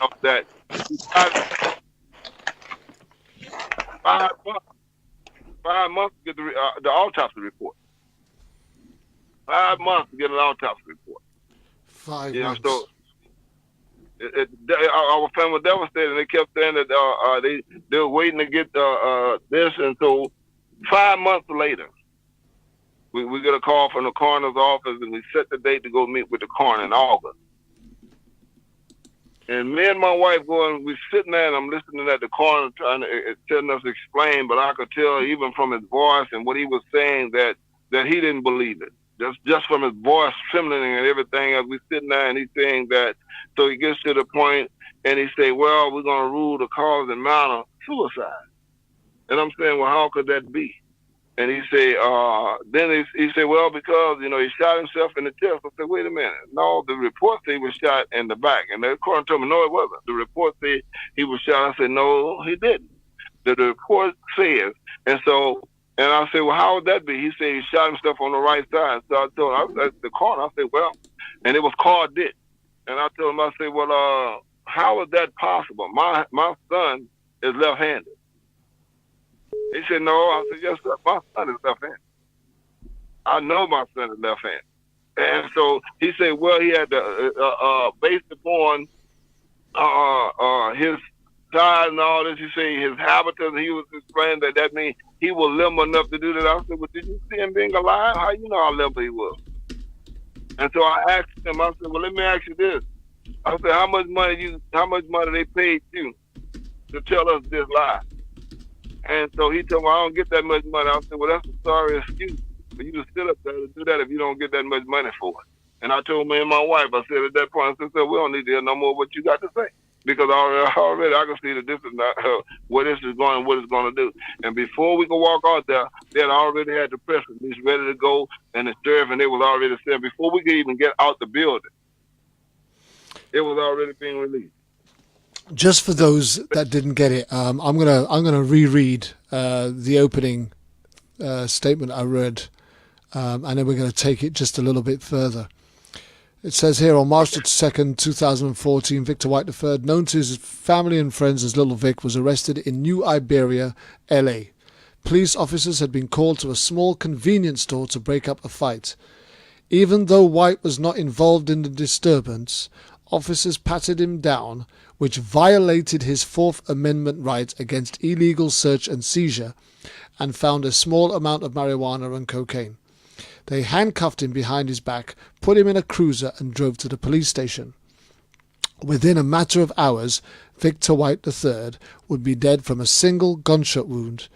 of that. 5 months to get the autopsy report. 5 months to get an autopsy report. 5 months. So our family was devastated, and they kept saying that they were waiting to get this, and so 5 months later, we get a call from the coroner's office, and we set the date to go meet with the coroner in August. And me and my wife we're sitting there, and I'm listening at the coroner telling us to explain, but I could tell even from his voice and what he was saying that he didn't believe it. Just from his voice trembling and everything, as we sitting there, and he's saying that. So he gets to the point, and he say, well, we're going to rule the cause and manner suicide. And I'm saying, well, how could that be? And he say, then he said, well, because, he shot himself in the chest. I said, wait a minute. No, the report said he was shot in the back. And the coroner told me, no, it wasn't. The report said he was shot. I said, no, he didn't. The report says. And I said, well, how would that be? He said he shot himself on the right side. So I told him, the coroner, I said, well, and it was called it. And I told him, I said, well, how is that possible? My son is left-handed. He said, no. I said, yes, sir. My son is left-handed. I know my son is left-handed. And so he said, well, he had to, based upon his size and all this, he said his habitus, he was explaining that means he was limber enough to do that. I said, well, did you see him being alive? How you know how limber he was? And so I asked him, I said, well, let me ask you this. I said, how much money they paid you to tell us this lie? And so he told me, I don't get that much money. I said, well, that's a sorry excuse for you to sit up there to do that if you don't get that much money for it. And I told me and my wife, I said at that point, I said, we don't need to hear no more what you got to say. because already I can see that this is not where this is going, what it's going to do. And before we could walk out there, they had already had the press release ready to go, and the sheriff, and they was already saying before we could even get out the building, it was already being released. Just for those that didn't get it, I'm gonna reread the opening statement I read, and then we're going to take it just a little bit further. It says here, on March 2nd, 2014, Victor White III, known to his family and friends as Little Vic, was arrested in New Iberia, LA. Police officers had been called to a small convenience store to break up a fight. Even though White was not involved in the disturbance, officers patted him down, which violated his Fourth Amendment right against illegal search and seizure, and found a small amount of marijuana and cocaine. They handcuffed him behind his back, put him in a cruiser, and drove to the police station. Within a matter of hours, Victor White III would be dead from a single gunshot wound.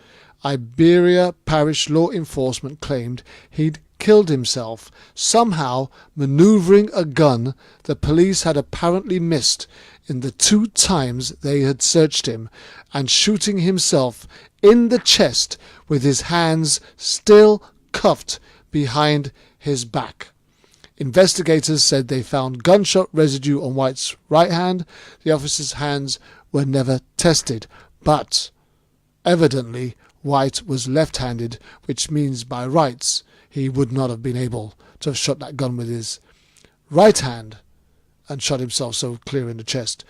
Iberia Parish law enforcement claimed he'd killed himself, somehow maneuvering a gun the police had apparently missed in the 2 times they had searched him, and shooting himself in the chest with his hands still cuffed behind his back. Investigators said they found gunshot residue on White's right hand. The officer's hands were never tested, but evidently White was left-handed, which means by rights he would not have been able to have shot that gun with his right hand and shot himself so clear in the chest.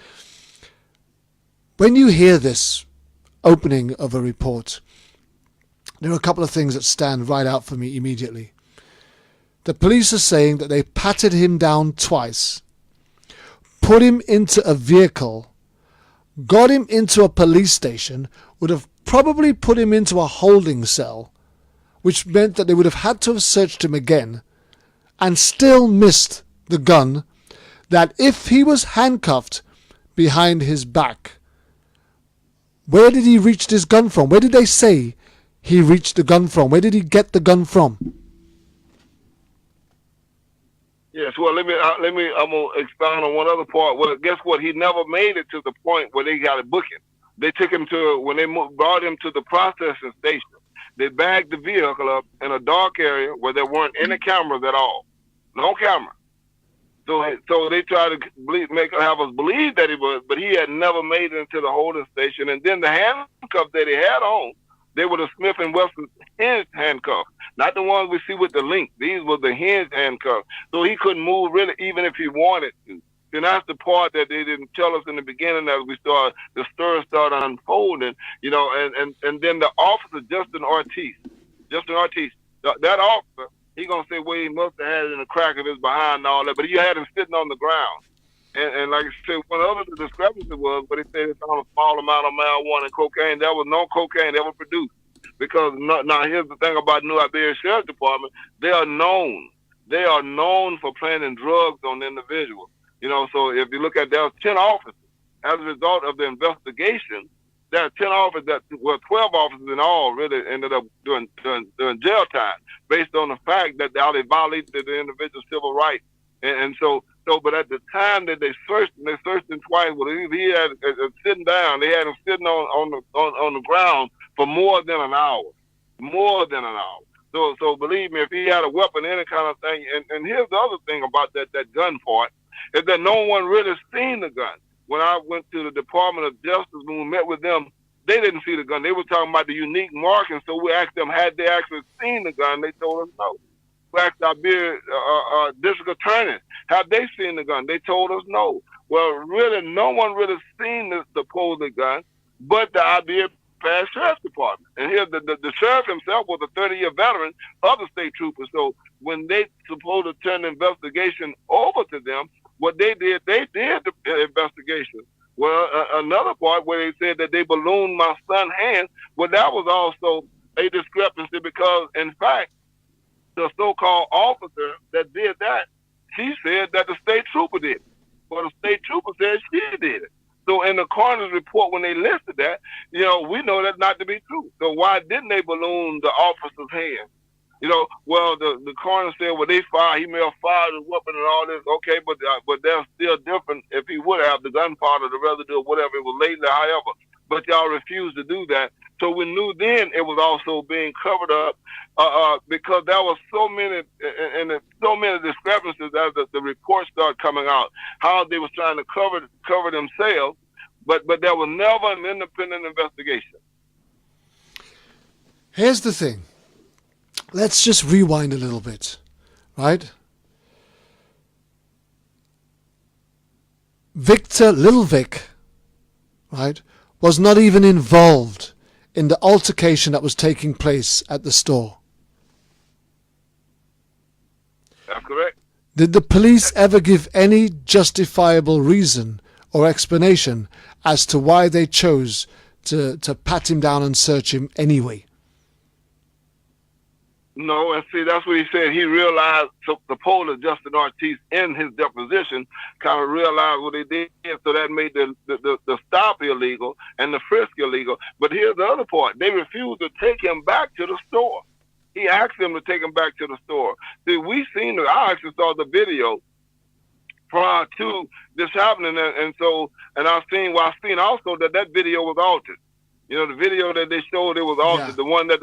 When you hear this opening of a report, there are a couple of things that stand right out for me immediately. The police are saying that they patted him down twice, put him into a vehicle, got him into a police station, would have probably put him into a holding cell, which meant that they would have had to have searched him again, and still missed the gun, that if he was handcuffed behind his back, where did he reach this gun from? Where did they say he reached the gun from? Where did he get the gun from? Yes, well, I'm gonna expound on one other part. Well, guess what? He never made it to the point where they got a booking. They took him to, when they brought him to the processing station, they bagged the vehicle up in a dark area where there weren't any cameras at all. No camera. So they tried to have us believe that he was, but he had never made it into the holding station. And then the handcuffs that he had on, they were the Smith & Wesson hinged handcuffs, not the ones we see with the link. These were the hinged handcuffs. So he couldn't move really, even if he wanted to. And that's the part that they didn't tell us in the beginning as the story started unfolding, you know, and then the officer, Justin Ortiz, that officer, he gonna say, well, he must have had it in the crack of his behind and all that, but he had him sitting on the ground. And like I said, one of the discrepancy was, but he said it's on a small amount of marijuana and cocaine. There was no cocaine ever produced. Because now here's the thing about New Iberia Sheriff Department, they are known for planting drugs on individuals. You know, so if you look at, there's 10 officers. As a result of the investigation, there are 10 officers 12 officers in all really ended up doing jail time based on the fact that they violated the individual's civil rights. And so, but at the time that they searched him twice. Well, he had sitting down. They had him sitting on the ground for more than an hour. So believe me, if he had a weapon, any kind of thing. And here's the other thing about that gun part is that no one really seen the gun. When I went to the Department of Justice, when we met with them, they didn't see the gun. They were talking about the unique marking. So we asked them, had they actually seen the gun? They told us no. We asked our district attorney, have they seen the gun? They told us no. Well, really, no one really seen the supposed gun, but the Iberia Parish Sheriff's Department. And here, the sheriff himself was a 30-year veteran of the state troopers. So when they supposed to turn the investigation over to them, what they did the investigation. Well, another part where they said that they ballooned my son's hand, well, that was also a discrepancy because, in fact, the so-called officer that did that, she said that the state trooper did it. Well, the state trooper said she did it. So in the coroner's report, when they listed that, you know, we know that not to be true. So why didn't they balloon the officer's hand? You know, well, the coroner said, well, he may have fired a weapon and all this. okay, but they're still different. If he would have the gunpowder, the residue, whatever, it was lately, however. But y'all refused to do that. So we knew then it was also being covered up because there was so many discrepancies as the reports started coming out, how they was trying to cover themselves, but there was never an independent investigation. Here's the thing. Let's just rewind a little bit, right? Victor, Little Vic, right, was not even involved in the altercation that was taking place at the store. That's correct. Did the police ever give any justifiable reason or explanation as to why they chose to pat him down and search him anyway? No, and see, that's what he said. He realized, so the poll of Justin Ortiz in his deposition kind of realized what they did, so that made the stop illegal and the frisk illegal. But here's the other part. They refused to take him back to the store. He asked them to take him back to the store. See, I actually saw the video prior to this happening, and I've seen also that video was altered. You know, the video that they showed, it was altered. Yeah. The one that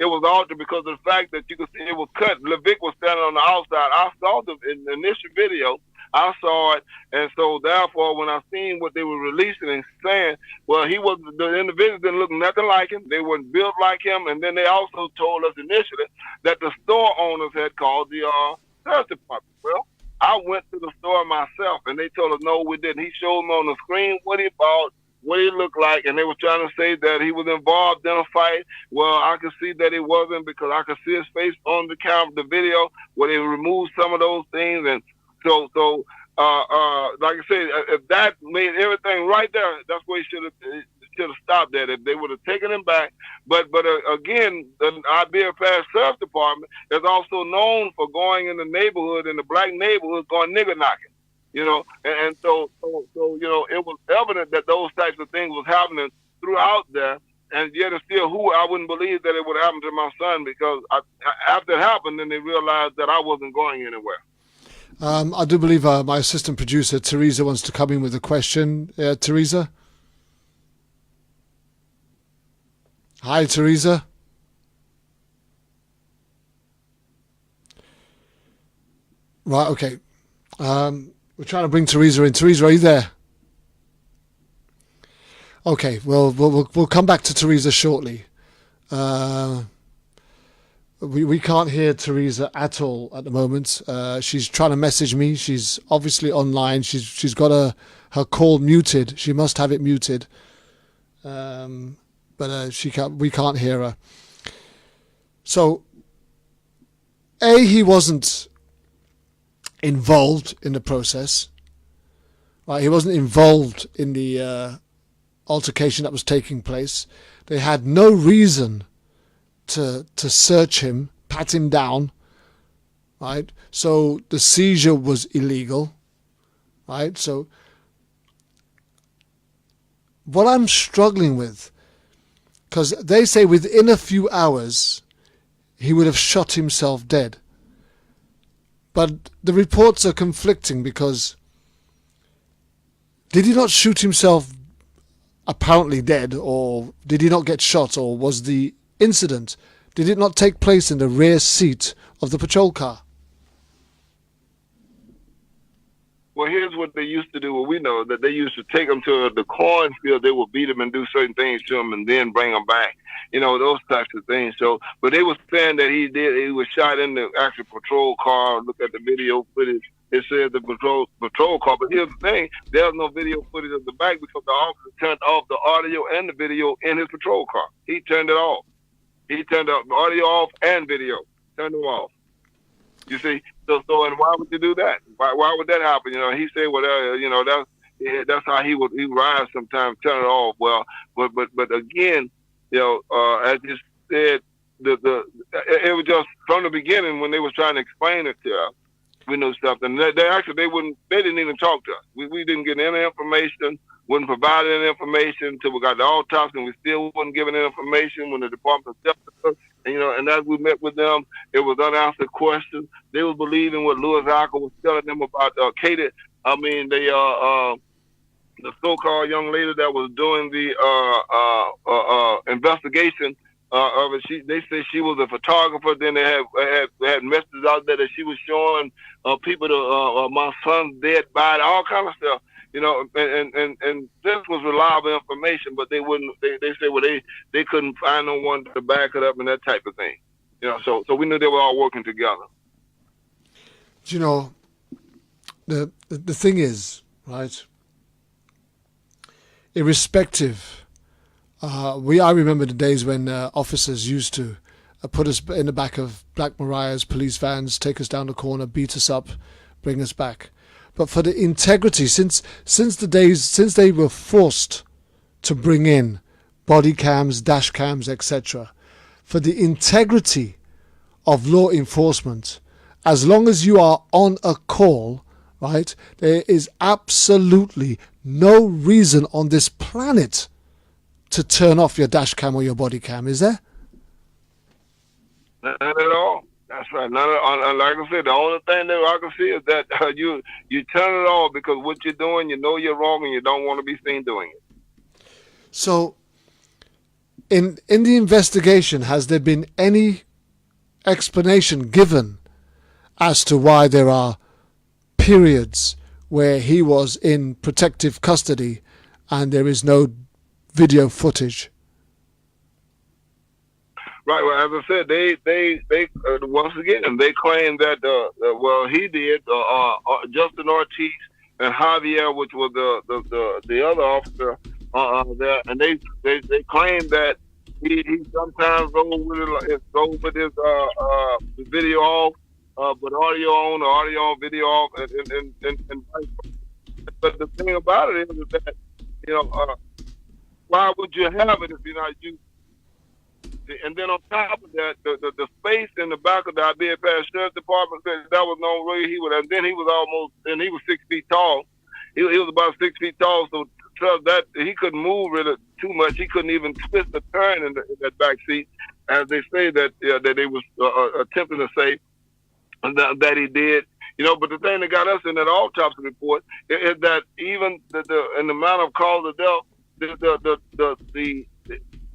it was altered because of the fact that you could see it was cut. LeVic was standing on the outside. I saw the initial video. I saw it, and so therefore, when I seen what they were releasing and saying, well, the individuals didn't look nothing like him. They weren't built like him, and then they also told us initially that the store owners had called the search department. Well, I went to the store myself, and they told us no, we didn't. He showed me on the screen what he bought, what he looked like, and they were trying to say that he was involved in a fight. Well, I could see that he wasn't because I could see his face on the camera, the video, where they removed some of those things. And so like I said, if that made everything right there, that's where he should have stopped that, if they would have taken him back. But again, the Iberia Parish Sheriff's Department is also known for going in the neighborhood, in the black neighborhood, going nigger knocking. You know, and so you know, it was evident that those types of things was happening throughout there, and yet it's still I wouldn't believe that it would happen to my son, because after it happened, then they realized that I wasn't going anywhere. I do believe my assistant producer, Teresa, wants to come in with a question. Teresa? Hi, Teresa. Right, okay. We're trying to bring Teresa in. Teresa, are you there? Okay, well, we'll come back to Teresa shortly. We can't hear Teresa at all at the moment. She's trying to message me. She's obviously online. She's got her call muted. She must have it muted. But we can't hear her. So, he wasn't involved in the process. Right, he wasn't involved in the altercation that was taking place. They had no reason to search him, pat him down, right? So the seizure was illegal, right? So what I'm struggling with, because they say within a few hours he would have shot himself dead. But the reports are conflicting, because did he not shoot himself apparently dead, or did he not get shot, or was the incident, did it not take place in the rear seat of the patrol car? Well, here's what they used to do. Well, we know that they used to take them to the cornfield. They would beat them and do certain things to them, and then bring them back. You know, those types of things. So, but they were saying that he was shot in the actual patrol car. Look at the video footage. It said the patrol car. But here's the thing: there's no video footage of the back, because the officer turned off the audio and the video in his patrol car. He turned it off. He turned the audio off and video. Turned them off. You see, so and why would you do that? Why would that happen? You know, he said, well, you know, that's how he rise sometimes, turn it off. Well, but again, you know, as you said, it was just from the beginning when they was trying to explain it to us, we knew something. They didn't even talk to us. We didn't get any information. Wouldn't provide any information until we got the autopsy, and we still wasn't giving any information when the department accepted us. And, and as we met with them, it was unanswered questions. They was believing what Louis Alka was telling them about Katie. I mean, the so-called young lady that was doing the investigation of it. They said she was a photographer. Then they had messages out there that she was showing people my son's dead body, all kind of stuff. And this was reliable information, but they wouldn't. They said, well, they couldn't find no one to back it up and that type of thing. So we knew they were all working together. The thing is, right? Irrespective, I remember the days when officers used to put us in the back of Black Mariah's police vans, take us down the corner, beat us up, bring us back. But for the integrity, since they were forced to bring in body cams, dash cams, etc., for the integrity of law enforcement, as long as you are on a call, right, there is absolutely no reason on this planet to turn off your dash cam or your body cam, is there? Not at all. That's right. Like I said, the only thing that I can see is that you turn it off because what you're doing, you're wrong and you don't want to be seen doing it. So, in the investigation, has there been any explanation given as to why there are periods where he was in protective custody and there is no video footage? Right. Well, as I said, they once again they claim that he did. Justin Ortiz and Javier, which was the other officer there, and they claim that he sometimes goes with his video off, but audio on, or audio on, video off, and but the thing about it is that why would you have it if you're not using? And then on top of that, the space in the back of the Ibea Parish Sheriff's Department said that was no way he would. And then he was 6 feet tall. He was about 6 feet tall, so that he couldn't move really too much. He couldn't even twist or turn in that back seat, as they say that they was attempting to say that he did. But the thing that got us in that autopsy report is that even in the amount of cause of death, the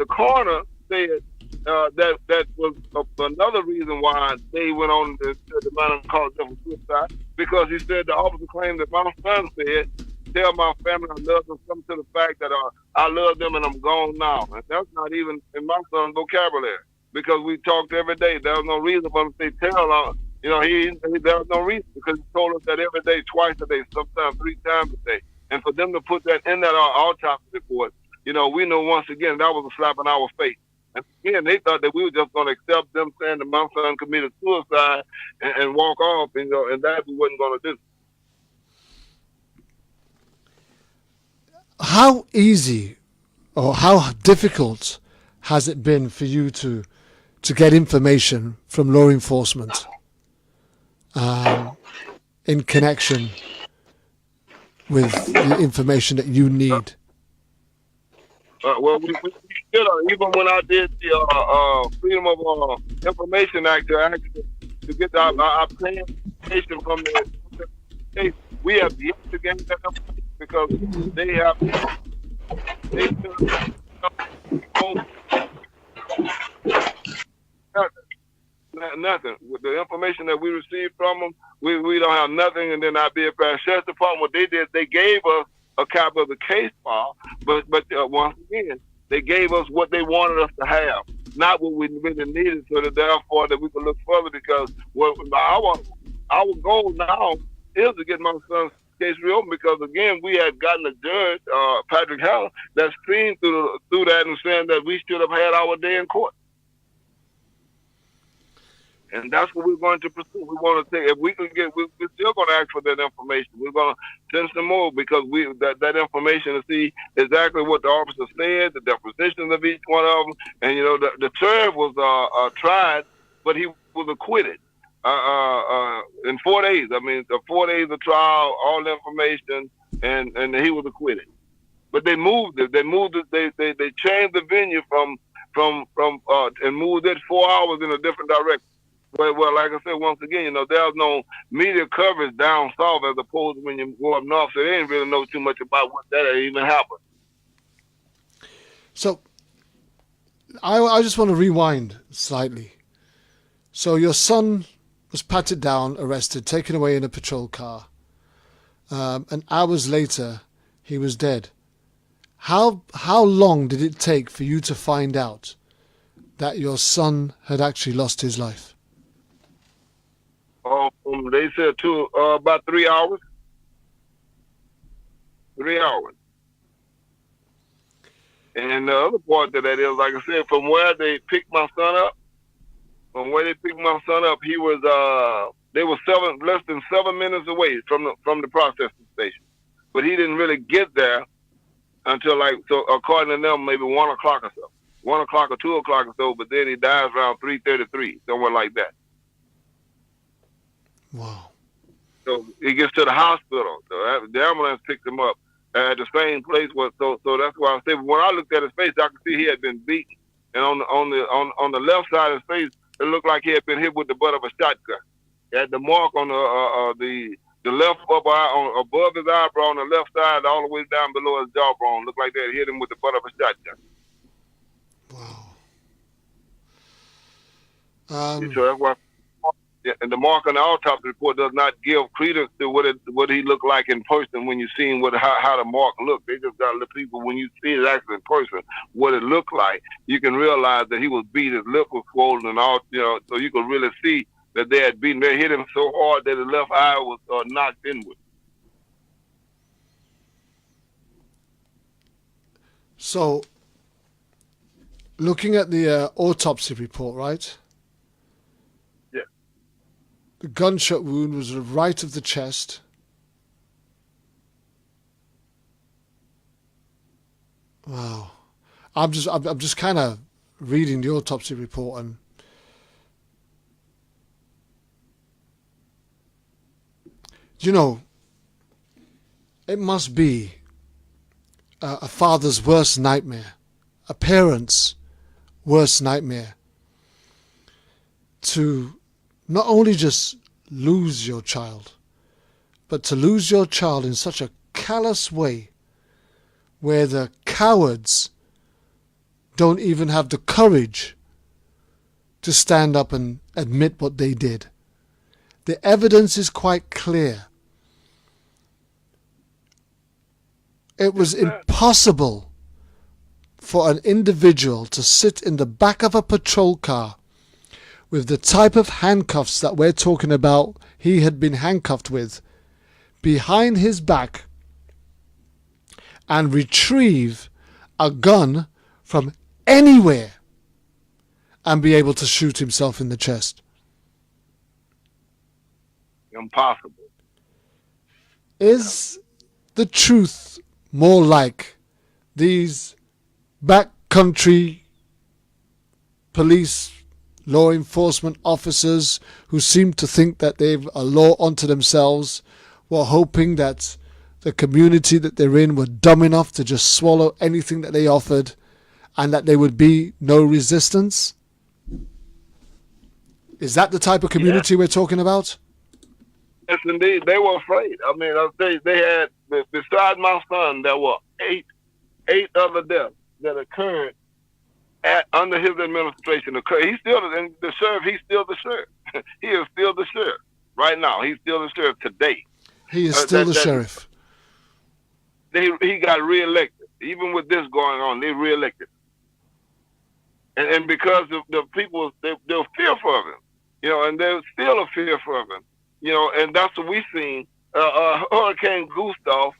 coroner said that was another reason why they went on the amount of cause of death was suicide, because he said the officer claimed that my son said, "Tell my family I love them," come to the fact that I love them and I'm gone now. And that's not even in my son's vocabulary, because we talked every day. There was no reason for him to say tell. There was no reason, because he told us that every day, twice a day, sometimes 3 times a day. And for them to put that in that autopsy report, we know once again that was a slap in our face. And again, they thought that we were just going to accept them saying that my son committed suicide and walk off, and that we wasn't going to do. How easy or how difficult has it been for you to get information from law enforcement in connection with the information that you need? Well, we did, even when I did the Freedom of Information Act to get our plain information from the state, we have yet to gain that information because they have nothing. With the information that we received from them, we don't have nothing. And then our BFS Sheriff's Department, what they did, they gave us a copy of the case file, but once again, they gave us what they wanted us to have, not what we really needed, so that therefore that we could look further. Because our goal now is to get my son's case reopened, because again, we had gotten a judge, Patrick Howell, that screened through that and saying that we should have had our day in court. And that's what we're going to pursue. We want to take, if we can get, we're still going to ask for that information. We're going to send some more, because that information to see exactly what the officer said, the depositions of each one of them. And, the sheriff was tried, but he was acquitted in 4 days. I mean, 4 days of trial, all the information, and he was acquitted. But they moved it. They changed the venue from and moved it 4 hours in a different direction. Well, like I said, once again, there's no media coverage down south as opposed to when you go up north, so they didn't really know too much about what that even happened. So, I just want to rewind slightly. So your son was patted down, arrested, taken away in a patrol car, and hours later, he was dead. How long did it take for you to find out that your son had actually lost his life? They said about 3 hours. 3 hours. And the other part to that is, like I said, from where they picked my son up, he was they were less than 7 minutes away from the processing station, but he didn't really get there until according to them, maybe 1 o'clock or so, 1 o'clock or 2 o'clock or so. But then he dies around 3:33, somewhere like that. Wow. So he gets to the hospital. The ambulance picked him up at the same place. So that's why I say when I looked at his face, I could see he had been beaten, and on the left side of his face, it looked like he had been hit with the butt of a shotgun. He had the mark on the left upper eye, above his eyebrow on the left side, all the way down below his jawbone. Looked like they had hit him with the butt of a shotgun. Wow. So that's why. Yeah, and the mark on the autopsy report does not give credence to what he looked like in person when you see him how the mark looked. They just got the people when you see it actually in person what it looked like. You can realize that he was beat, his lip was swollen and all. So you could really see that they had beaten. They hit him so hard that his left eye was knocked inward. So, looking at the autopsy report, right? The gunshot wound was right of the chest. Wow. I'm just kind of reading the autopsy report, and it must be a father's worst nightmare, a parent's worst nightmare to not only just lose your child, but to lose your child in such a callous way where the cowards don't even have the courage to stand up and admit what they did. The evidence is quite clear. It was impossible for an individual to sit in the back of a patrol car with the type of handcuffs that we're talking about he had been handcuffed with behind his back and retrieve a gun from anywhere and be able to shoot himself in the chest. Impossible. Is the truth more like these backcountry police law enforcement officers who seem to think that they've a law unto themselves, were hoping that the community that they're in were dumb enough to just swallow anything that they offered and that there would be no resistance? Is that the type of community we're talking about? Yes, indeed. They were afraid. I mean, they had, beside my son, there were eight other deaths that occurred under his administration. He's still the sheriff. He's still the sheriff. He is still the sheriff right now. He's still the sheriff today. He is still the sheriff. He got reelected. Even with this going on, they reelected. And because the people, they're fearful of him, and they're still a fearful of him, and that's what we've seen. Hurricane Gustav,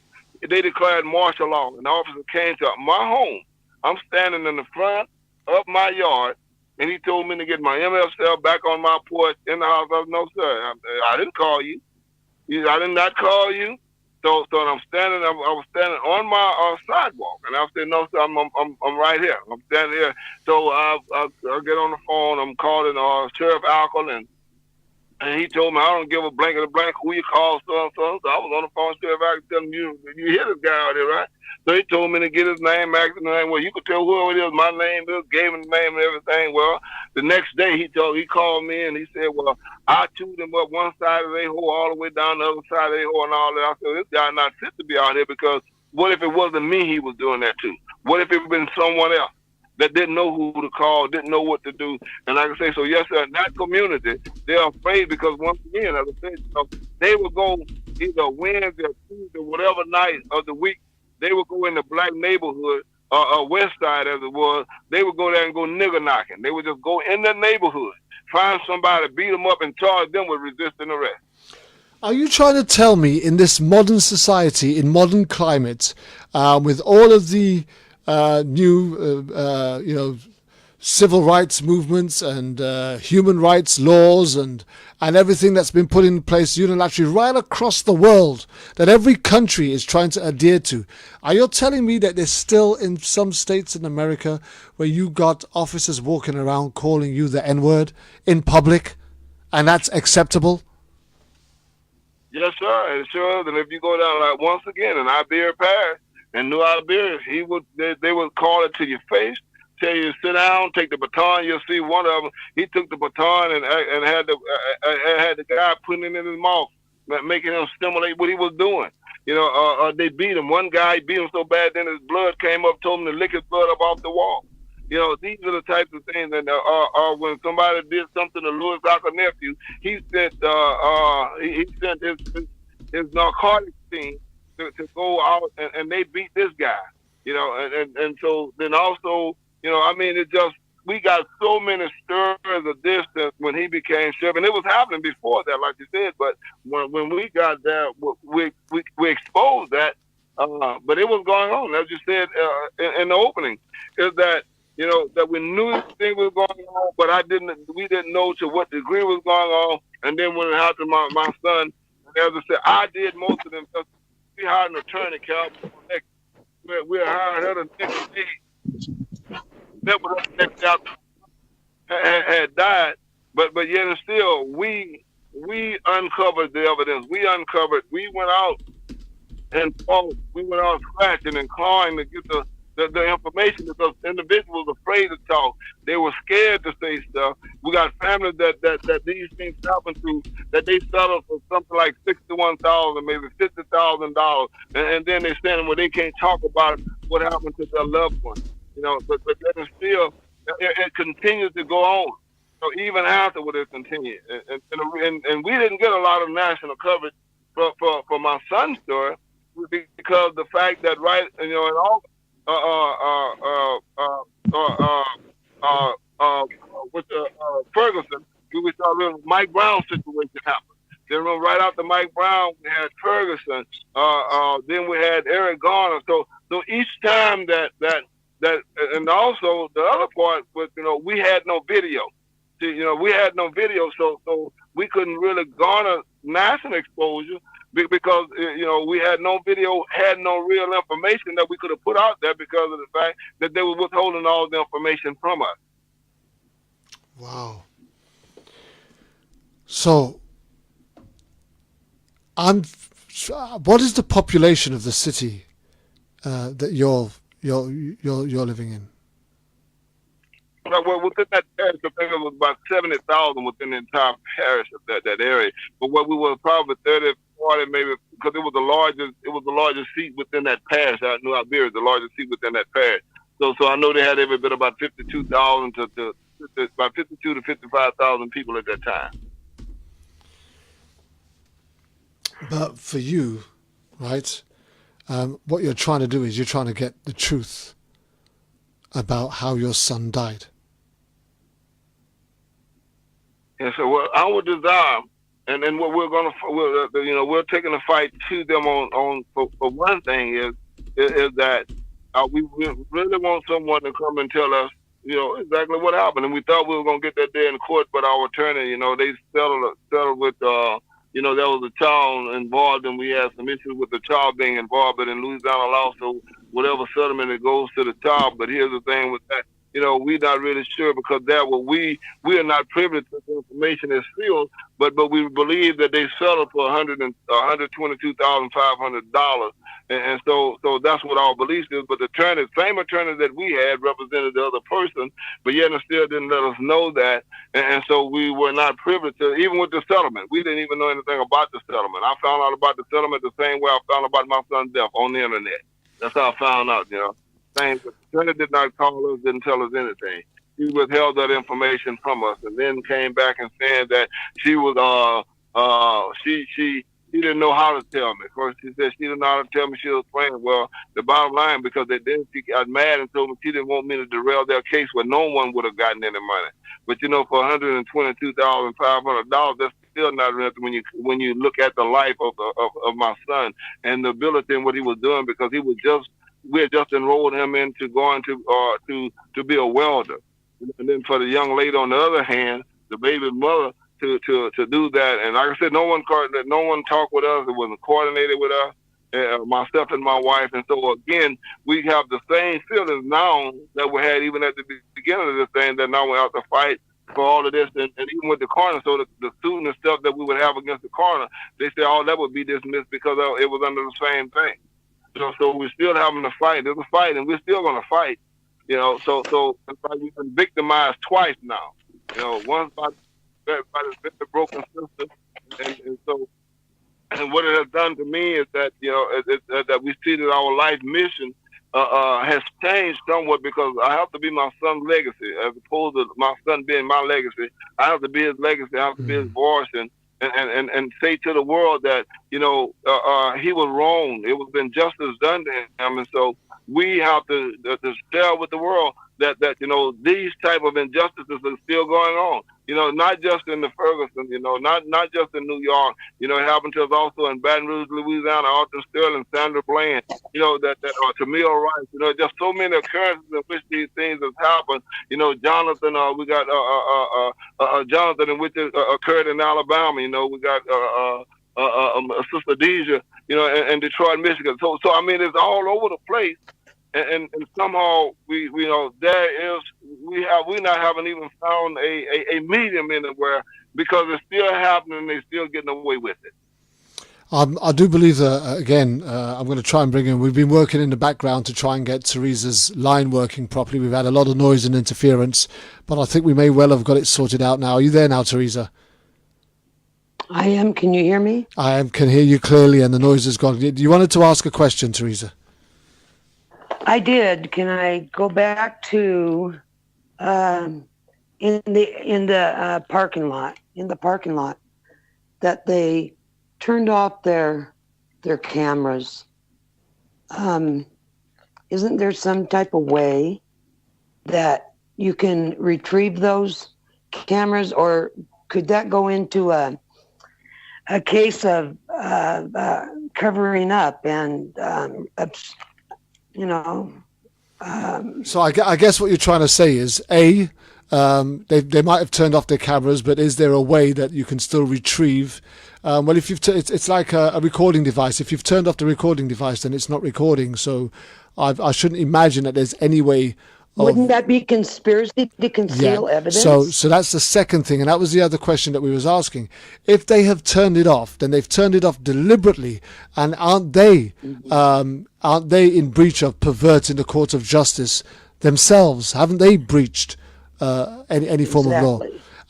they declared martial law, and the officer came to my home. I'm standing in the front of my yard, and he told me to get my MF back on my porch in the house. I was, no, sir, I didn't call you. I did not call you. So I'm standing. I was standing on my sidewalk, and I said, "No, sir, I'm right here. I'm standing here." So I get on the phone. I'm calling Sheriff Alcohol, and And he told me, I don't give a blank of a blank who you call, so. So I was on the phone still back telling you, you hear this guy out here, right? So he told me to get his name, asked his name. Well, you could tell whoever it is, my name is, gave him the name and everything. Well, the next day he called me and he said, well, I chewed him up one side of their hole all the way down the other side of their hole and all that. I said, this guy not fit to be out here, because what if it wasn't me he was doing that to? What if it had been someone else that didn't know who to call, didn't know what to do? And like I say, so yes, sir, in that community, they're afraid because once again, as I said, they will go either Wednesday or Tuesday, whatever night of the week, they would go in the black neighborhood, west side as it was, they would go there and go nigger knocking. They would just go in the neighborhood, find somebody, beat them up, and charge them with resisting arrest. Are you trying to tell me in this modern society, in modern climate, with all of the new, civil rights movements and human rights laws and everything that's been put in place unilaterally right across the world that every country is trying to adhere to, are you telling me that there's still in some states in America where you got officers walking around calling you the N-word in public and that's acceptable? Yes, sir. It sure is. And if you go down, like once again in Iberia Parish, in New Iberia, they would call it to your face, tell you to sit down, take the baton. You'll see one of them. He took the baton and had the guy putting it in his mouth, making him stimulate what he was doing. They beat him. One guy beat him so bad, then his blood came up, told him to lick his blood up off the wall. These are the types of things that when somebody did something to Louis Arthur's nephew, he sent his narcotics team to go out and they beat this guy. And so then also, it just, we got so many stirs of distance when he became sheriff, and it was happening before that, like you said. But when we got there, we exposed that. But it was going on, as you said in the opening, is that that we knew this thing was going on, but we didn't know to what degree was going on. And then when it happened to my son, as I said, I did most of them. We hired an attorney, Cal. We hired her the next day. That was the next day had died, but yet and still we uncovered the evidence. We went out and fought. We went out scratching and clawing to get the information, because individuals were afraid to talk. They were scared to say stuff. We got families that these things happen to, that they settled for something like $61,000, maybe $50,000, and then they're standing where they can't talk about what happened to their loved one. But then still, it continues to go on. So even afterward, it continued, and we didn't get a lot of national coverage for my son's story, because the fact that in August, with Ferguson, we saw a little Mike Brown situation happen. Then right after Mike Brown, we had Ferguson. Then we had Eric Garner. So each time that, and also the other part was, we had no video. We had no video, so we couldn't really garner national exposure, because we had no video, had no real information that we could have put out there, because of the fact that they were withholding all the information from us. Wow. So, what is the population of the city that you're living in? Well, within that parish, I think it was about 70,000 within the entire parish of that area. But what we were probably 30, 40, maybe, because it was the largest seat within that parish. I knew Iberia was the largest seat within that parish. So I know they had every bit about 52,000 to about 52 to 55,000 people at that time. But for you, right, what you're trying to do is you're trying to get the truth about how your son died. And so our desire, and then what we're taking the fight to them on for one thing is that we really want someone to come and tell us, exactly what happened. And we thought we were going to get that day in court, but our attorney, they settled with, there was a child involved, and we had some issues with the child being involved. But in Louisiana law, so whatever settlement, it goes to the child. But here's the thing with that. we're not really sure because we are not privileged to the information that's sealed, but we believe that they settled for $122,500. And so that's what our belief is. But the same attorney that we had represented the other person, but yet and still didn't let us know that. And so we were not privileged to, even with the settlement. We didn't even know anything about the settlement. I found out about the settlement the same way I found out about my son's death, on the internet. That's how I found out, Same, but the attorney did not call us, didn't tell us anything. She withheld that information from us, and then came back and said that she was she didn't know how to tell me. First, she said she didn't know how to tell me she was playing. Well, the bottom line, because she got mad and told me she didn't want me to derail their case where no one would have gotten any money. But for $122,500, that's still not enough when you look at the life of my son and the ability and what he was doing, because we had just enrolled him into going to be a welder. And then for the young lady on the other hand, the baby's mother, to do that, and like I said, no one talked with us. It wasn't coordinated with us, myself and my wife. And so again, we have the same feelings now that we had even at the beginning of this thing, that now we have to fight for all of this, and even with the coroner. So the suit and stuff that we would have against the coroner, they said all that would be dismissed because it was under the same thing. So we're still having to fight. There's a fight, and we're still going to fight. So it's like we've been victimized twice now. Once by the broken system, and what it has done to me is that that we see that our life mission has changed somewhat, because I have to be my son's legacy as opposed to my son being my legacy. I have to be his legacy. I have to be his voice and say to the world that he was wrong. It was injustice done to him, and so we have to share with the world that these type of injustices are still going on. Not just in the Ferguson, not just in New York. It happened to us also in Baton Rouge, Louisiana, Arthur Sterling, Sandra Bland. That Tamir Rice. Just so many occurrences in which these things have happened. Jonathan. We got Jonathan, in which it occurred in Alabama. We got Sister Deja. In Detroit, Michigan. So I mean, it's all over the place. And somehow we not haven't even found a medium anywhere, because it's still happening and they're still getting away with it. I do believe that, again, I'm going to try and bring in, we've been working in the background to try and get Teresa's line working properly. We've had a lot of noise and interference, but I think we may well have got it sorted out now. Are you there now, Teresa? I am. Can you hear me? I can hear you clearly, and the noise has gone. You wanted to ask a question, Teresa? I did. Can I go back to in the parking lot? In the parking lot, that they turned off their cameras. Isn't there some type of way that you can retrieve those cameras, or could that go into a case of covering up and So I guess what you're trying to say is, they might have turned off their cameras, but is there a way that you can still retrieve? Well, if it's like a recording device. If you've turned off the recording device, then it's not recording. So I shouldn't imagine that there's any way. Wouldn't that be conspiracy to conceal evidence? So that's the second thing, and that was the other question that we was asking. If they have turned it off, then they've turned it off deliberately, and aren't they in breach of perverting the court of justice themselves? Haven't they breached any form of law?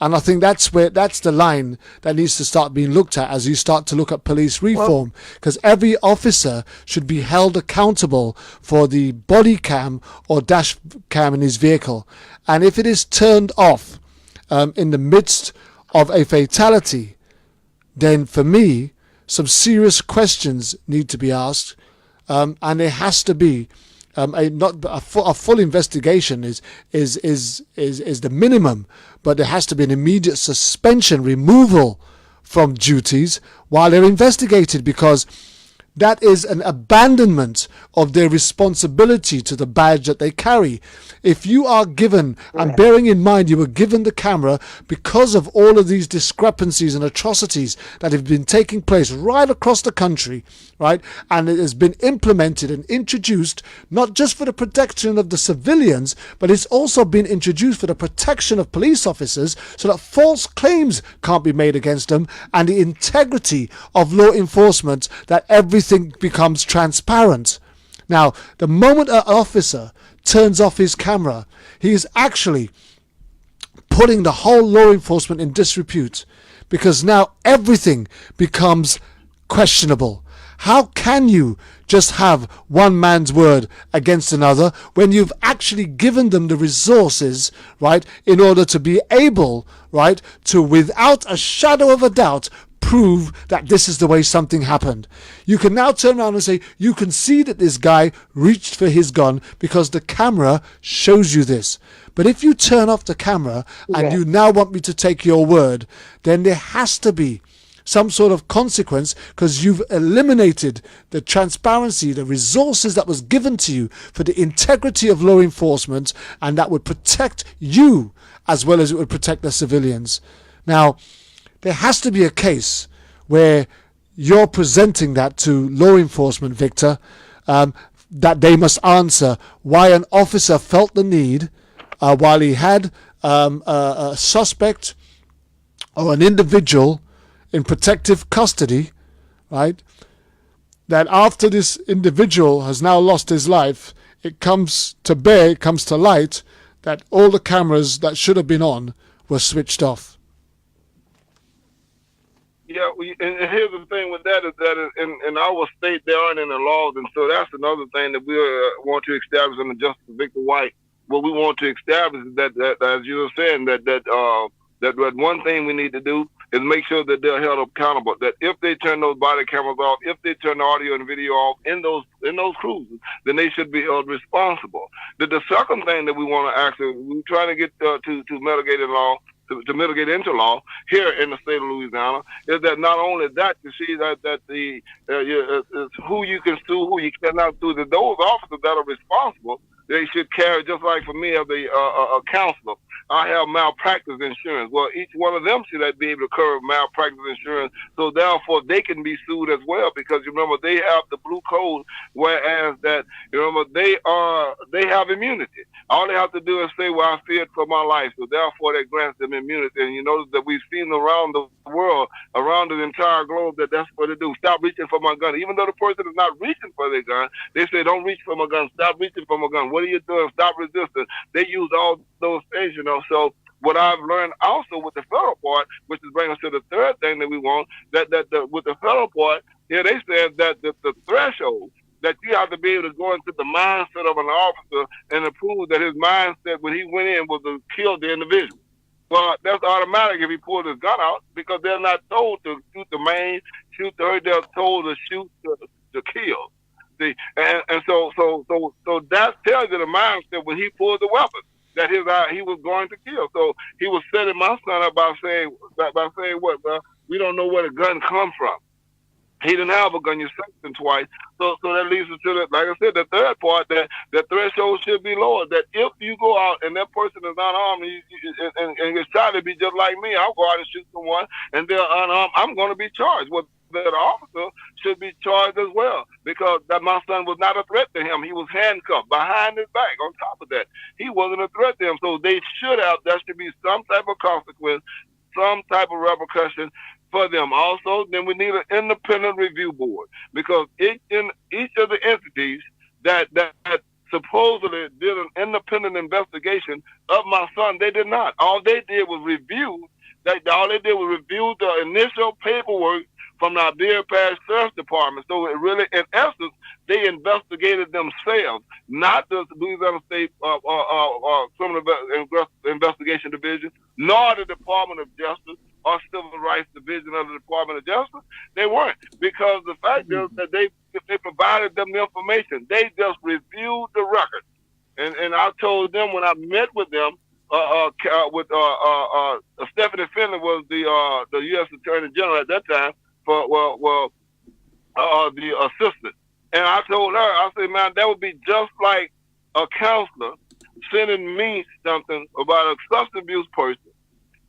And I think that's the line that needs to start being looked at as you start to look at police reform, because every officer should be held accountable for the body cam or dash cam in his vehicle. And if it is turned off in the midst of a fatality, then for me, some serious questions need to be asked, and there has to be a full investigation is the minimum, but there has to be an immediate suspension, removal from duties while they're investigated, because that is an abandonment of their responsibility to the badge that they carry. If you are given, and bearing in mind you were given the camera because of all of these discrepancies and atrocities that have been taking place right across the country, right? And it has been implemented and introduced not just for the protection of the civilians, but it's also been introduced for the protection of police officers so that false claims can't be made against them, and the integrity of law enforcement, that everything becomes transparent. Now, the moment an officer turns off his camera, he is actually putting the whole law enforcement in disrepute, because now everything becomes questionable. How can you just have one man's word against another when you've actually given them the resources, right, in order to be able, right, to, without a shadow of a doubt, prove that this is the way something happened? You can now turn around and say, you can see that this guy reached for his gun because the camera shows you this. But if you turn off the camera and you now want me to take your word, then there has to be some sort of consequence, because you've eliminated the transparency, the resources that was given to you for the integrity of law enforcement, and that would protect you as well as it would protect the civilians. Now, there has to be a case where you're presenting that to law enforcement, Victor, that they must answer why an officer felt the need, while he had a suspect or an individual in protective custody, right, that after this individual has now lost his life, it comes to bear, it comes to light that all the cameras that should have been on were switched off. Yeah, and here's the thing with that is that in our state there aren't any laws, and so that's another thing that we want to establish in the Justice of Victor White. What we want to establish is that as you were saying, that one thing we need to do is make sure that they're held accountable. That if they turn those body cameras off, if they turn the audio and video off in those cruises, then they should be held responsible. The second thing that we want to actually, we're trying to get to mitigate in law. To mitigate into law here in the state of Louisiana, is that not only that, you see that the who you can sue, who you cannot sue, that those officers that are responsible, they should carry, just like for me as a counselor, I have malpractice insurance. Well, each one of them should be able to cover malpractice insurance, so therefore they can be sued as well, because you remember they have the blue code, whereas that, you remember, they have immunity. All they have to do is say, well, I feared for my life, so therefore that grants them immunity. And you notice that we've seen around the world, around the entire globe, that's what they do. Stop reaching for my gun. Even though the person is not reaching for their gun, they say, don't reach for my gun. Stop reaching for my gun. What are you doing? Stop resisting. They use all those things, you know. So what I've learned also with the federal part, which is bringing us to the third thing that we want, that with the federal part, here they said that the threshold, that you have to be able to go into the mindset of an officer and to prove that his mindset when he went in was to kill the individual. Well, that's automatic if he pulls his gun out, because they're not told to shoot the main, shoot the hurt, they're told to shoot to kill. See, and so that tells you the mindset when he pulled the weapon, that he was going to kill. So he was setting my son up by saying what? Well, we don't know where the gun comes from. He didn't have a gun. You shot him twice. So that leads us to like I said, the third part, that the threshold should be lower. That if you go out and that person is unarmed and you're trying to be just like me, I'll go out and shoot someone and they're unarmed, I'm going to be charged. Well, that officer should be charged as well, because that my son was not a threat to him. He was handcuffed behind his back. On top of that, he wasn't a threat to him. So there should be some type of consequence, some type of repercussion for them. Also, then we need an independent review board, because each of the entities that supposedly did an independent investigation of my son, they did not. All they did was review the initial paperwork from the Iberia Parish Sheriff's Department. So it really, in essence, they investigated themselves, not the Louisiana State Criminal Investigation Division, nor the Department of Justice or Civil Rights Division of the Department of Justice. They weren't, because the fact is that they provided them the information. They just reviewed the record. And I told them when I met with them, Stephanie Finley was the U.S. Attorney General at that time. the assistant. And I told her, I said, man, that would be just like a counselor sending me something about a substance abuse person.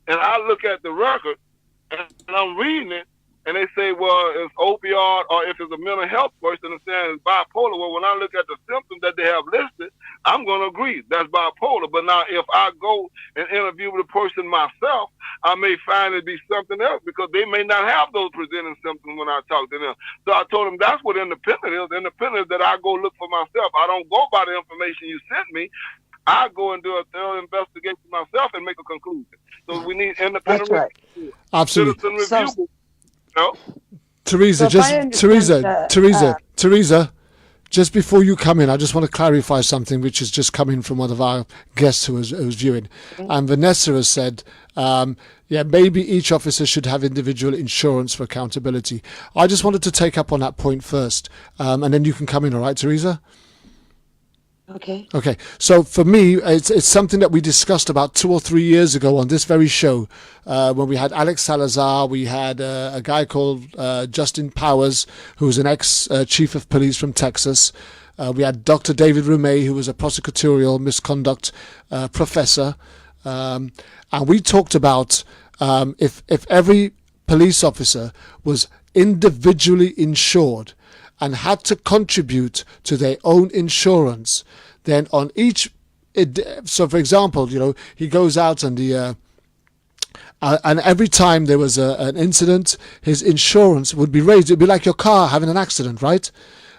And I look at the record and I'm reading it, and they say, well, it's opioid, or if it's a mental health person, it's saying it's bipolar. Well, when I look at the symptoms that they have listed, I'm going to agree that's bipolar. But now if I go and interview with a person myself, I may find it be something else because they may not have those presenting symptoms when I talk to them. So I told them that's what independent is. Independent is that I go look for myself. I don't go by the information you sent me. I go and do a thorough investigation myself and make a conclusion. So we need independent. That's right. Absolutely. Citizen review. No? Teresa, Teresa, just before you come in, I just want to clarify something which has just come in from one of our guests who was viewing. And Vanessa has said, maybe each officer should have individual insurance for accountability. I just wanted to take up on that point first, and then you can come in, all right, Teresa? Okay. Okay. So for me, it's something that we discussed about 2 or 3 years ago on this very show, when we had Alex Salazar, we had a guy called Justin Powers, who was an ex-chief of police from Texas. We had Dr. David Rumey, who was a prosecutorial misconduct professor. And we talked about if every police officer was individually insured and had to contribute to their own insurance, then on each, so for example, he goes out and and every time there was an incident, his insurance would be raised. It'd be like your car having an accident, right?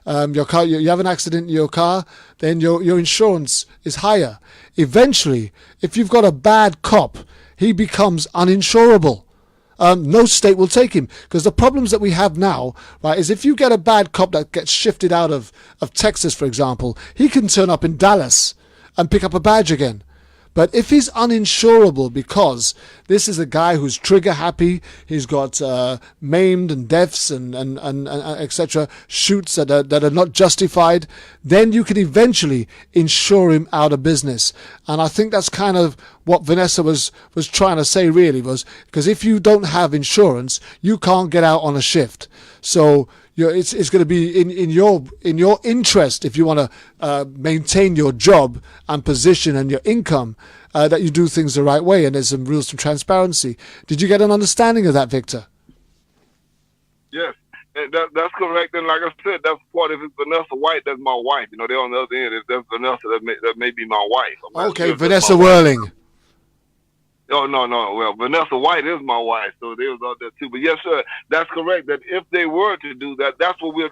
Your car, you have an accident in your car, then your insurance is higher. Eventually, if you've got a bad cop, he becomes uninsurable. No state will take him, because the problems that we have now, right, is if you get a bad cop that gets shifted out of Texas, for example, he can turn up in Dallas and pick up a badge again. But if he's uninsurable because this is a guy who's trigger happy, he's got maimed and deaths and etc., shoots that are not justified, then you can eventually insure him out of business. And I think that's kind of what Vanessa was trying to say, really, was because if you don't have insurance, you can't get out on a shift. So it's going to be in your interest, if you want to maintain your job and position and your income, that you do things the right way, and there's some rules to transparency. Did you get an understanding of that, Victor? Yes, that's correct. And like I said, that's part. If it's Vanessa White, that's my wife. They're on the other end. If that's Vanessa, that may be my wife. Okay, Vanessa Whirling. Oh, no. Well, Vanessa White is my wife, so they was out there too. But yes, sir, that's correct. That if they were to do that, that's what we're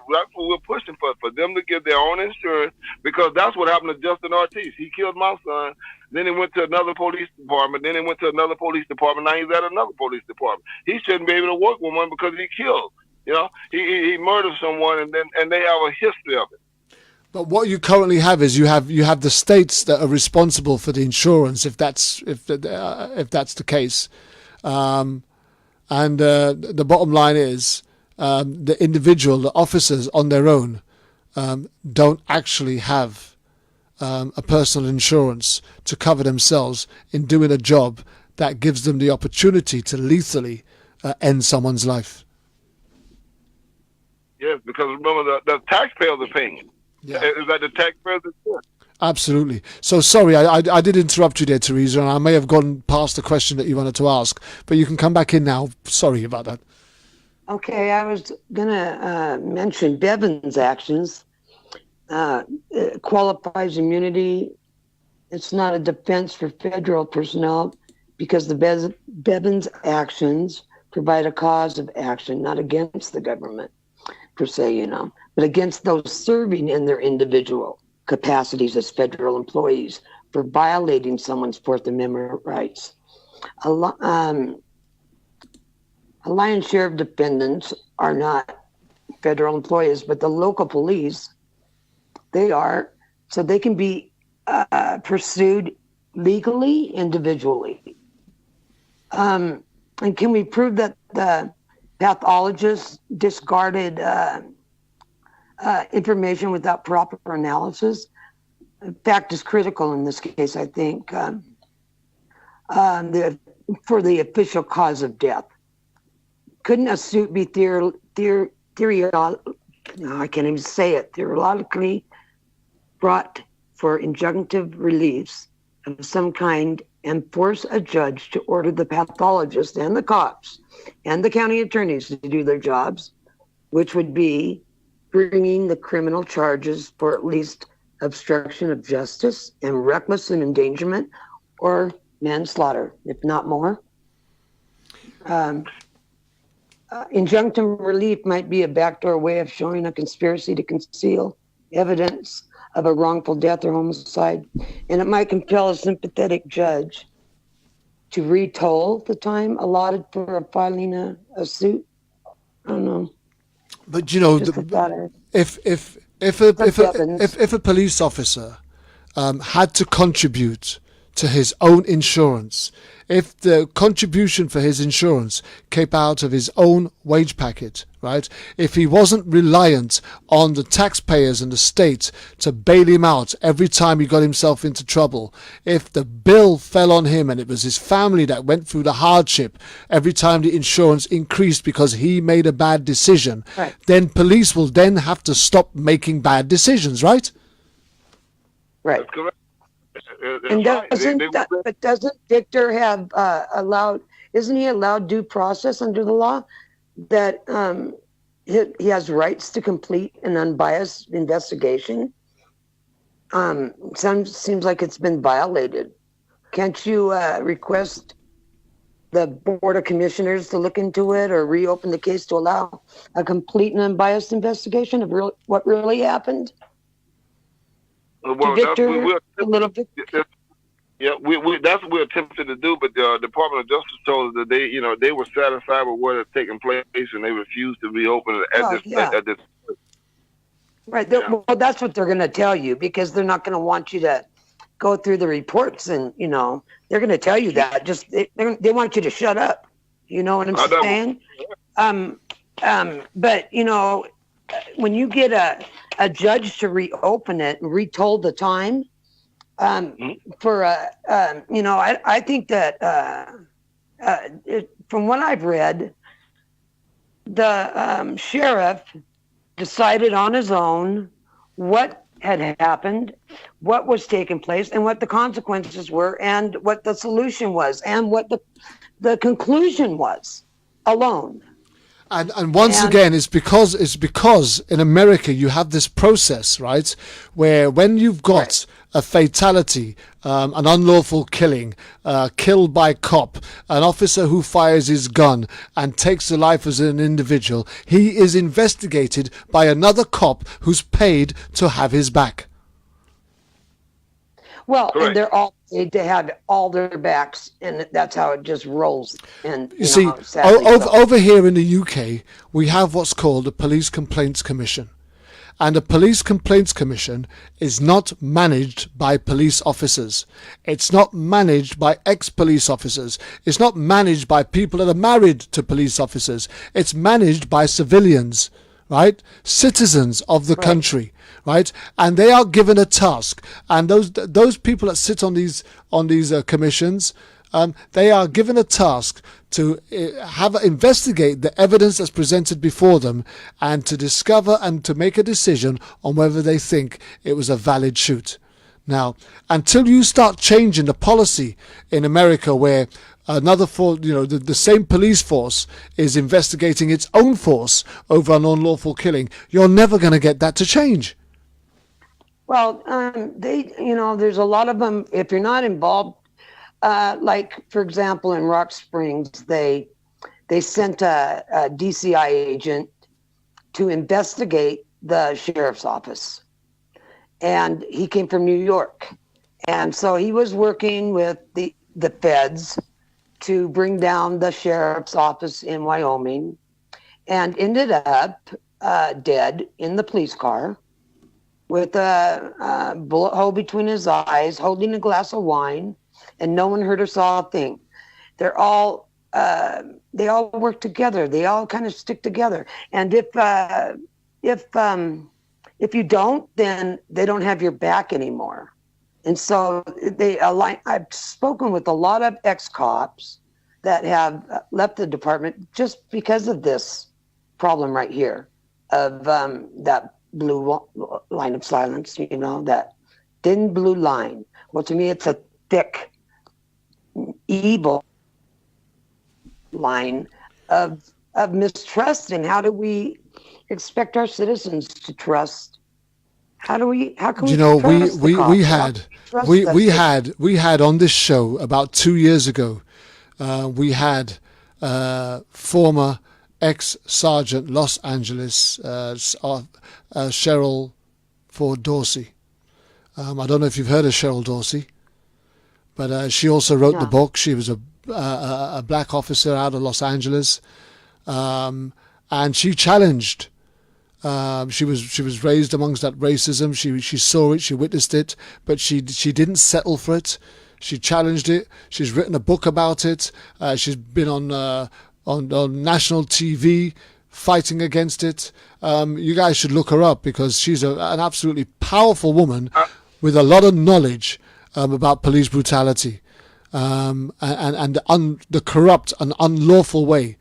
pushing for them to get their own insurance, because that's what happened to Justin Ortiz. He killed my son. Then he went to another police department. Then he went to another police department. Now he's at another police department. He shouldn't be able to work with one because he killed. He murdered someone, and they have a history of it. But what you currently have is you have the states that are responsible for the insurance, if that's the case, and the bottom line is the individual, the officers on their own, don't actually have a personal insurance to cover themselves in doing a job that gives them the opportunity to lethally end someone's life. Yes, because remember the taxpayers are paying it. Yeah. Is that the taxpayers? Absolutely. So sorry, I did interrupt you there, Teresa, and I may have gone past the question that you wanted to ask, but you can come back in now. Sorry about that. Okay, I was going to mention Bevan's actions. Qualifies immunity. It's not a defense for federal personnel because the Bevan's actions provide a cause of action, not against the government per se, but against those serving in their individual capacities as federal employees for violating someone's Fourth Amendment rights. A lion's share of defendants are not federal employees, but the local police, they are, so they can be pursued legally, individually. And can we prove that the pathologist discarded information without proper analysis? Fact is critical in this case, I think, for the official cause of death. Couldn't a suit be I can't even say it, periodically brought for injunctive reliefs of some kind and force a judge to order the pathologist and the cops and the county attorneys to do their jobs, which would be bringing the criminal charges for at least obstruction of justice and reckless endangerment or manslaughter, if not more. Injunctive relief might be a backdoor way of showing a conspiracy to conceal evidence of a wrongful death or homicide, and it might compel a sympathetic judge to retoll the time allotted for filing a suit. I don't know. But you know, if a police officer had to contribute to his own insurance, if the contribution for his insurance came out of his own wage packet, right? If he wasn't reliant on the taxpayers and the state to bail him out every time he got himself into trouble, if the bill fell on him and it was his family that went through the hardship every time the insurance increased because he made a bad decision, right, then police will then have to stop making bad decisions, right? Right. That's correct. And doesn't Victor have isn't he allowed due process under the law that he has rights to complete an unbiased investigation? Seems like it's been violated. Can't you request the Board of Commissioners to look into it or reopen the case to allow a complete and unbiased investigation of what really happened? Well, Victor, that's what we're attempting to do, but the Department of Justice told us that they were satisfied with what had taken place and they refused to reopen it at this. Right. Well, that's what they're going to tell you, because they're not going to want you to go through the reports, and they're going to tell you that. Just they want you to shut up. You know what I'm saying? But when you get a judge to reopen it and retold the time, I think that from what I've read, the sheriff decided on his own what had happened, what was taking place, and what the consequences were, and what the solution was, and what the conclusion was alone. And once again, it's because in America you have this process, right, where when you've got a fatality, an unlawful killing, killed by cop, an officer who fires his gun and takes the life of an individual, he is investigated by another cop who's paid to have his back. Well, correct. And they're all paid to have all their backs, and that's how it just rolls. And you see, over here in the UK, we have what's called a Police Complaints Commission. And a Police Complaints Commission is not managed by police officers. It's not managed by ex-police officers. It's not managed by people that are married to police officers. It's managed by civilians, right? Citizens of the country, right? And they are given a task. And those people that sit on these commissions, they are given a task to investigate the evidence that's presented before them and to discover and to make a decision on whether they think it was a valid shoot. Now, until you start changing the policy in America where another force, the same police force is investigating its own force over an unlawful killing, you're never going to get that to change. Well, there's a lot of them. If you're not involved, like, for example, in Rock Springs, they sent a DCI agent to investigate the sheriff's office. And he came from New York. And so he was working with the feds to bring down the sheriff's office in Wyoming, and ended up dead in the police car with a bullet hole between his eyes, holding a glass of wine, and no one heard or saw a thing. They all work together. They all kind of stick together. And if you don't, then they don't have your back anymore. And so I've spoken with a lot of ex-cops that have left the department just because of this problem right here. that blue line of silence, that thin blue line. Well, to me, it's a thick, evil line of mistrust. And how do we expect our citizens to trust? How can we trust the cops? We had on this show about 2 years ago, we had former ex-Sergeant Los Angeles, Cheryl Ford Dorsey. I don't know if you've heard of Cheryl Dorsey, but she also wrote the book. She was a black officer out of Los Angeles, and she challenged. She was raised amongst that racism. She saw it, she witnessed it, but she didn't settle for it. She challenged it. She's written a book about it. She's been on national TV fighting against it. You guys should look her up because she's an absolutely powerful woman with a lot of knowledge about police brutality and the corrupt and unlawful way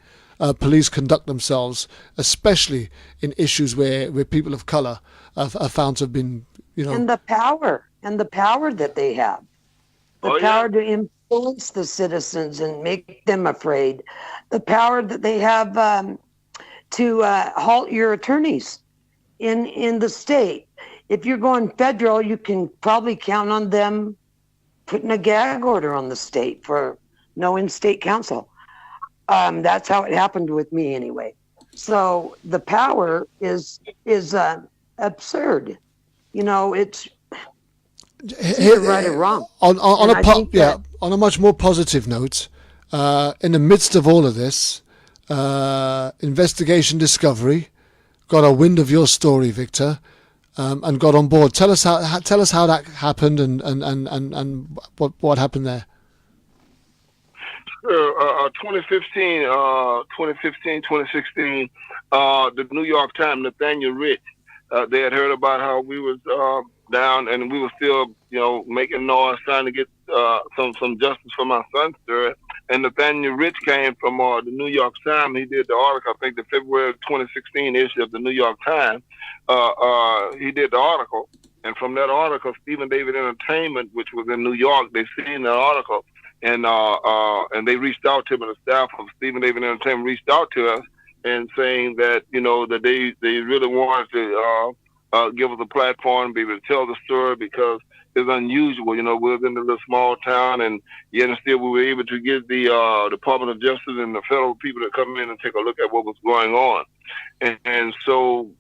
police conduct themselves, especially in issues where people of color are found to have been, and the power that they have, power to influence the citizens and make them afraid, the power that they have to halt your attorneys in the state. If you're going federal, you can probably count on them putting a gag order on the state for no in-state counsel. That's how it happened with me anyway. So the power is absurd. It's either right or wrong. On a much more positive note, in the midst of all of this, Investigation Discovery got a wind of your story, Victor, and got on board. Tell us how that happened and what happened there. Sure. 2016, the New York Times, Nathaniel Rich, they had heard about how we was down and we were still, making noise trying to get some justice for my son's story. And Nathaniel Rich came from the New York Times. He did the article, I think the February 2016 issue of the New York Times. He did the article. And from that article, Stephen David Entertainment, which was in New York, they seen the article. And they reached out to me, the staff of Stephen David Entertainment reached out to us and saying that, that they really wanted to give us a platform, be able to tell the story because it's unusual. We was in a little small town and yet and still we were able to get the Department of Justice and the federal people to come in and take a look at what was going on. And so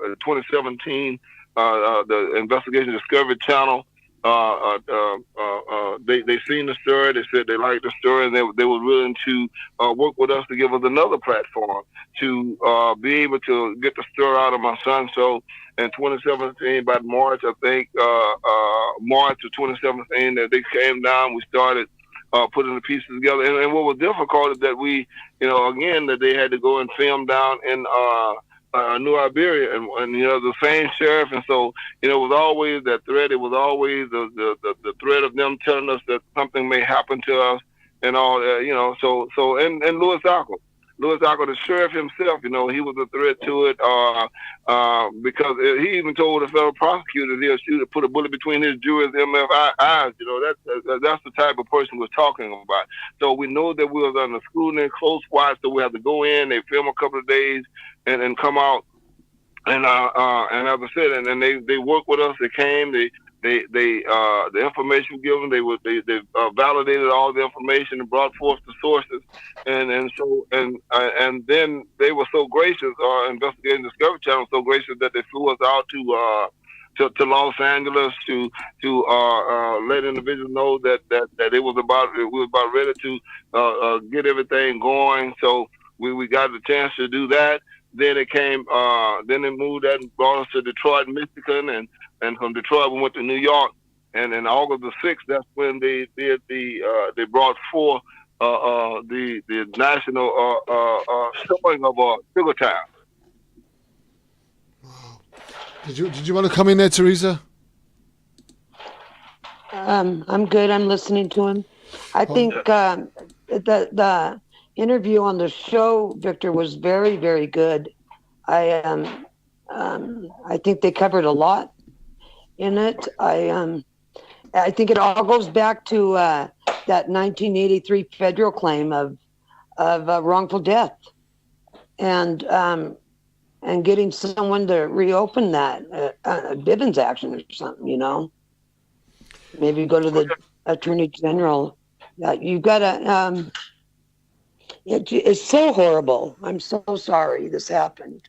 in 2017, the Investigation Discovery Channel, they seen the story. They said they liked the story, and they were willing to work with us to give us another platform to be able to get the story out of my son. So in 2017, about March, I think March of 2017, that they came down. We started putting the pieces together, and what was difficult is that we, again, that they had to go and film down in New Iberia, and the same sheriff, and so it was always that threat. It was always the threat of them telling us that something may happen to us, and all that. So and Louis Alco, the sheriff himself, he was a threat to it because he even told the federal prosecutor he'll shoot, put a bullet between his jurors' MF eyes. That's the type of person we're talking about. So we know that we was under scrutiny, close watch. So we have to go in. They film a couple of days. And come out, and as I said, and they worked with us. They came, the information given, they validated all the information and brought forth the sources, and then they were so gracious. Investigating Discovery Channel was so gracious that they flew us out to Los Angeles to let individuals know that we was about ready to get everything going. So we got the chance to do that. Then it came. Then they moved that and brought us to Detroit, Michigan, and from Detroit we went to New York. And in August the 6th, that's when they did they brought forth the national showing of Sugar Town. Did you want to come in there, Teresa? I'm good. I'm listening to him. I think the interview on the show, Victor, was very, very good. I think they covered a lot in it. I think it all goes back to that 1983 federal claim of wrongful death, and getting someone to reopen that Bivens action or something. You know, maybe go to the Attorney General. You gotta. It's so horrible. I'm so sorry this happened.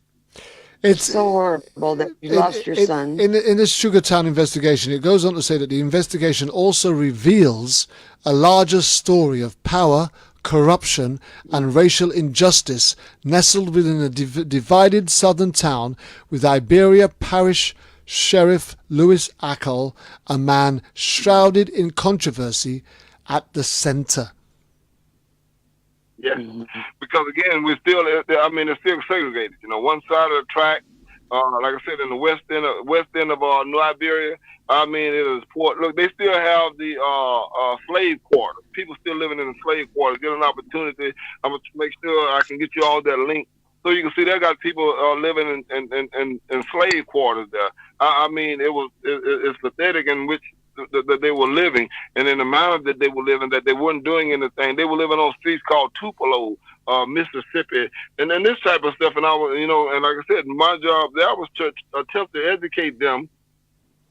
It's so horrible that you lost your son. In this Sugartown investigation, it goes on to say that the investigation also reveals a larger story of power, corruption, and racial injustice nestled within a divided southern town, with Iberia Parish Sheriff Louis Ackle, a man shrouded in controversy, at the center. Yeah, because again, we're still, I mean, it's still segregated. You know, one side of the track, like I said, in the west end of New Iberia, I mean, it is poor. Look, they still have the slave quarters. People still living in the slave quarters. Get an opportunity. I'm going to make sure I can get you all that link. So you can see they got people living in slave quarters there. I mean, it's pathetic in which that they were living, and in the manner that they were living, that they weren't doing anything. They were living on streets called Tupelo, Mississippi, and then this type of stuff. And I was, you know, and like I said, my job there was to attempt to educate them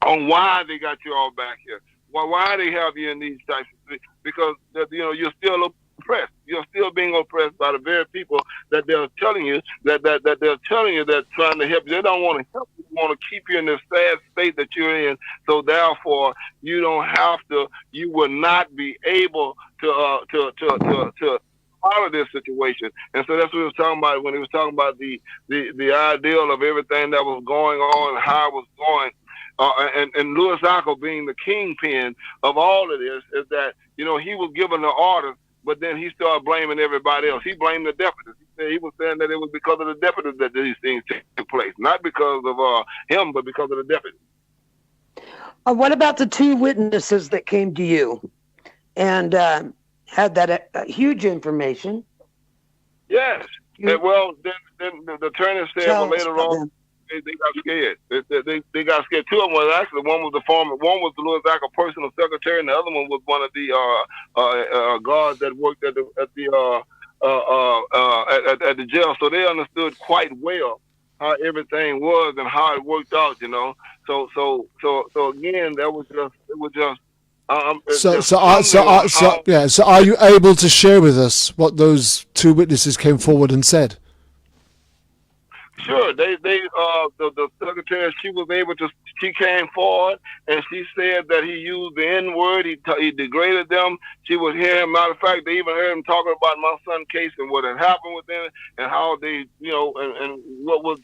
on why they got you all back here, why they have you in these types of things, because you know you're still oppressed. You're still being oppressed by the very people that they're telling you that they're telling you that trying to help you. They don't want to help you. They want to keep you in this sad state that you're in. So therefore, you don't have to. You will not be able to follow this situation. And so that's what he was talking about when he was talking about the ideal of everything that was going on and how it was going. And Louis Ackle being the kingpin of all of this is that, you know, he was given the orders, but then he started blaming everybody else. He blamed the deputies. He was saying that it was because of the deputies that these things took place, not because of him, but because of the deputies. What about the two witnesses that came to you and had that huge information? Yes. Well, then the attorney said, well, later on, they got scared. They got scared. Two of them was actually, one was the Louis Ackle personal secretary, and the other one was one of the guards that worked at the jail. So they understood quite well how everything was and how it worked out. You know. So again, So are you able to share with us what those two witnesses came forward and said? Sure. The secretary, she came forward and she said that he used the N-word. He degraded them. She would hear him. Matter of fact, they even heard him talking about my son's case and what had happened with them and how they, you know, and what was,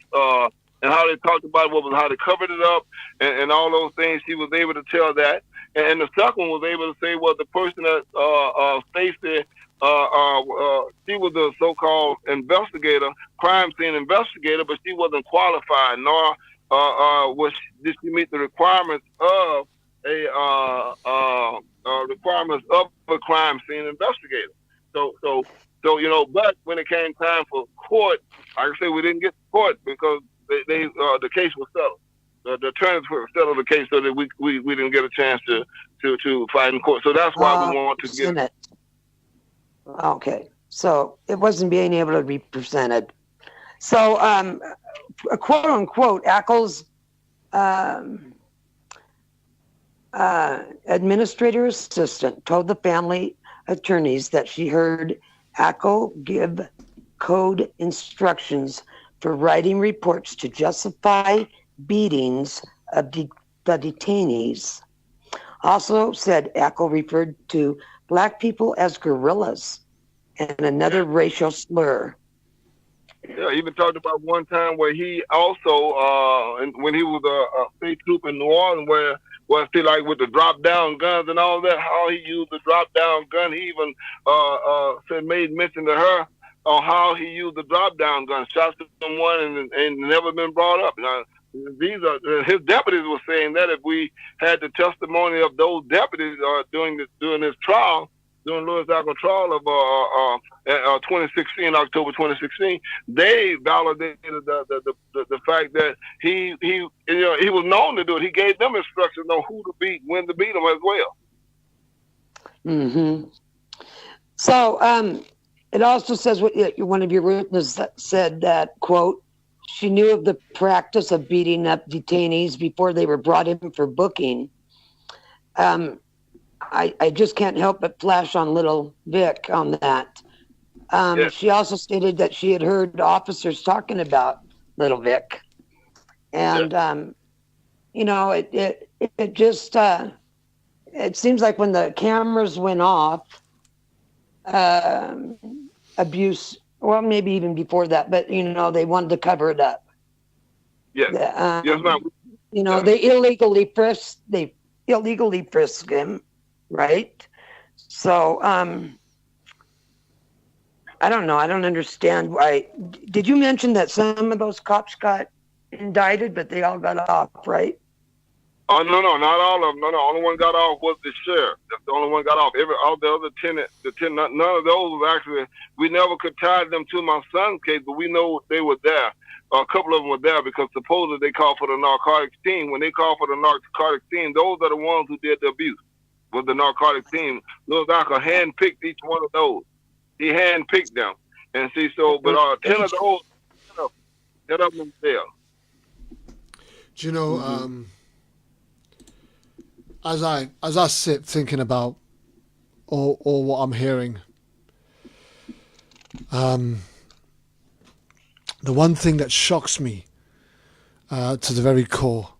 and how they talked about how they covered it up and all those things. She was able to tell that. And the second one was able to say, well, the person that Stacey, she was a so-called investigator, crime scene investigator, but she wasn't qualified, nor did she meet the requirements of a crime scene investigator. So you know, but when it came time for court, like I say, we didn't get to court because the case was settled. The attorneys settled the case so that we didn't get a chance to fight in court. So that's why we want to get it. Okay, so it wasn't being able to be presented. So, quote unquote, Ackle's administrator assistant told the family attorneys that she heard Ackle give code instructions for writing reports to justify beatings of the detainees. Also said Ackle referred to black people as gorillas and another racial slur. Yeah, even talked about one time where he also, when he was a state troop in New Orleans, where see, like with the drop down guns and all that, how he used the drop down gun. He even made mention to her on how he used the drop down gun, shot someone and never been brought up. Now, his deputies were saying that if we had the testimony of those deputies during this trial, during Louis Alcott trial of 2016, October 2016, they validated the fact that he was known to do it. He gave them instructions on who to beat, when to beat them as well. Mm-hmm. So it also says one of your witnesses said that, quote, she knew of the practice of beating up detainees before they were brought in for booking. I just can't help but flash on Little Vic on that. Yes. She also stated that she had heard officers talking about Little Vic. And, it just, it seems like when the cameras went off, abuse, well, maybe even before that, but, they wanted to cover it up. Yes. Yes, ma'am. They illegally frisked him, right? So, I don't know. I don't understand why. Did you mention that some of those cops got indicted, but they all got off, right? Oh, no, not all of them. No, the only one got off was the sheriff. That's the only one got off. All the other 10, none of those was actually, we never could tie them to my son's case, but we know they were there. A couple of them were there because supposedly they called for the narcotics team. When they called for the narcotics team, those are the ones who did the abuse, was the narcotics team. Louis Alcott handpicked each one of those. He handpicked them. And see, so, but 10 of those, 10 of them there. Do you know, as I sit thinking about all what I'm hearing, the one thing that shocks me to the very core,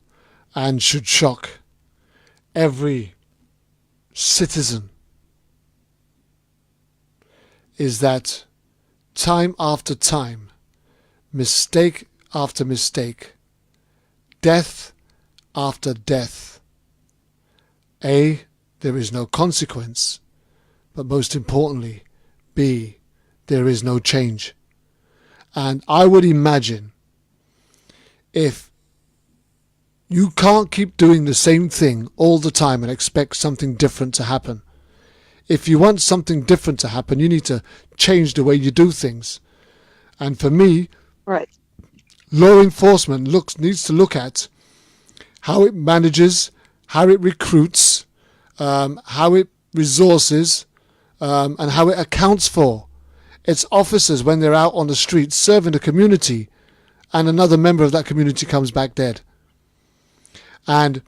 and should shock every citizen, is that time after time, mistake after mistake, death after death, A, there is no consequence, but most importantly, B, there is no change. And I would imagine if you can't keep doing the same thing all the time and expect something different to happen. If you want something different to happen, you need to change the way you do things. And for me, right, law enforcement needs to look at how it manages, how it recruits, how it resources, and how it accounts for its officers when they're out on the streets serving the community and another member of that community comes back dead. And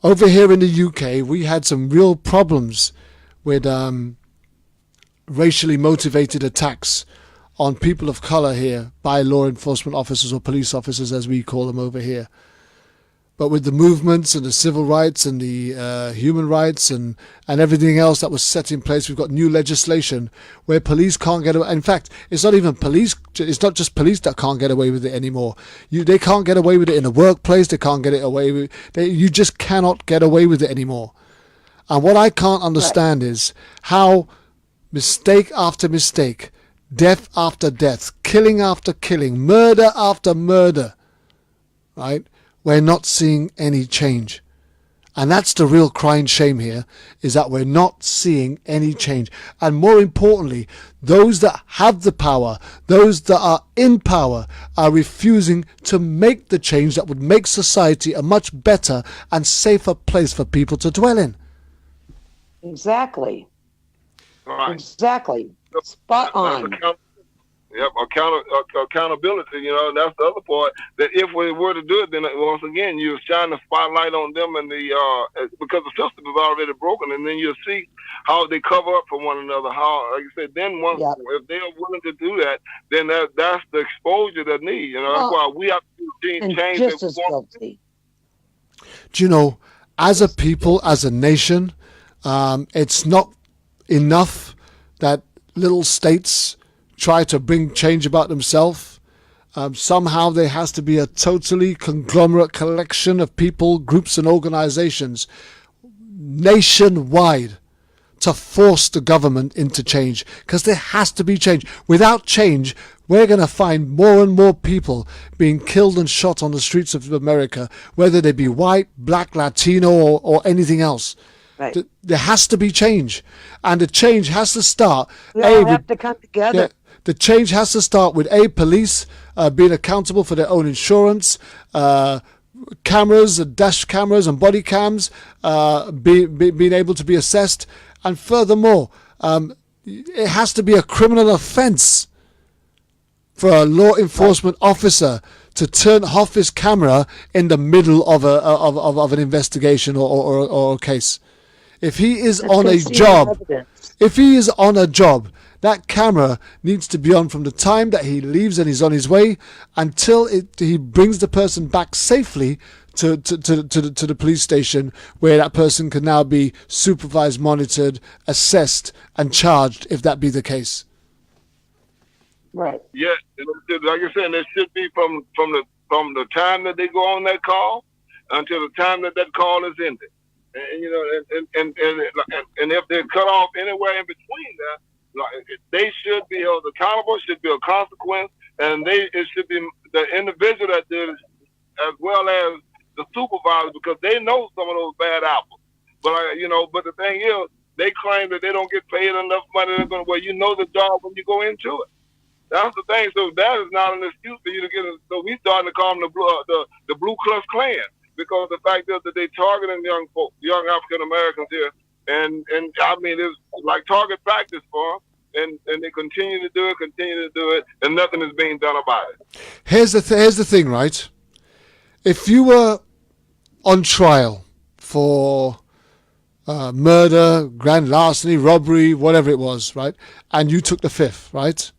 over here in the UK, we had some real problems with racially motivated attacks on people of colour here by law enforcement officers, or police officers as we call them over here. But with the movements and the civil rights and the human rights and everything else that was set in place, we've got new legislation where police can't get away. In fact, it's not even police. It's not just police that can't get away with it anymore. They can't get away with it in the workplace. They can't get it away with. You just cannot get away with it anymore. And what I can't understand is how mistake after mistake, death after death, killing after killing, murder after murder, right? We're not seeing any change. And that's the real crying shame here, is that we're not seeing any change. And more importantly, those that have the power, those that are in power, are refusing to make the change that would make society a much better and safer place for people to dwell in. Exactly. Right. Exactly. Spot on. Yep, accountability, and that's the other part, that if we were to do it, then once again, you shine the spotlight on them and because the system is already broken, and then you'll see how they cover up for one another, how, like I said, then if they are willing to do that, then that's the exposure they need, that's why we have to change just as guilty. Do you know, as a people, as a nation, it's not enough that little states try to bring change about themselves. Somehow there has to be a totally conglomerate collection of people, groups and organizations nationwide to force the government into change, because there has to be change. Without change, we're going to find more and more people being killed and shot on the streets of America, whether they be white, black, Latino, or anything else. Right. There has to be change, and the change has to start. We all have to come together. Yeah, the change has to start with police being accountable for their own insurance, cameras, dash cameras, and body cams being able to be assessed, and furthermore, it has to be a criminal offence for a law enforcement officer to turn off his camera in the middle of an investigation or a case. If he is on a job, that camera needs to be on from the time that he leaves and he's on his way until he brings the person back safely to the police station, where that person can now be supervised, monitored, assessed, and charged if that be the case. Right. Yeah, like I said, it should be from the time that they go on that call until the time that call is ended. And you know, and if they're cut off anywhere in between that, like, they should be held accountable. Should be a consequence, and it should be the individual that did it, as well as the supervisor, because they know some of those bad apples. But but the thing is, they claim that they don't get paid enough money. They're going, well, you know the job when you go into it. That's the thing. So that is not an excuse for you to get it. So we starting to call them the Blue Klux Klan, because the fact is that they targeting young African Americans here, and I mean it's like target practice for them, and they continue to do it, and nothing is being done about it. Here's the thing, right? If you were on trial for murder, grand larceny, robbery, whatever it was, right, and you took the fifth, right?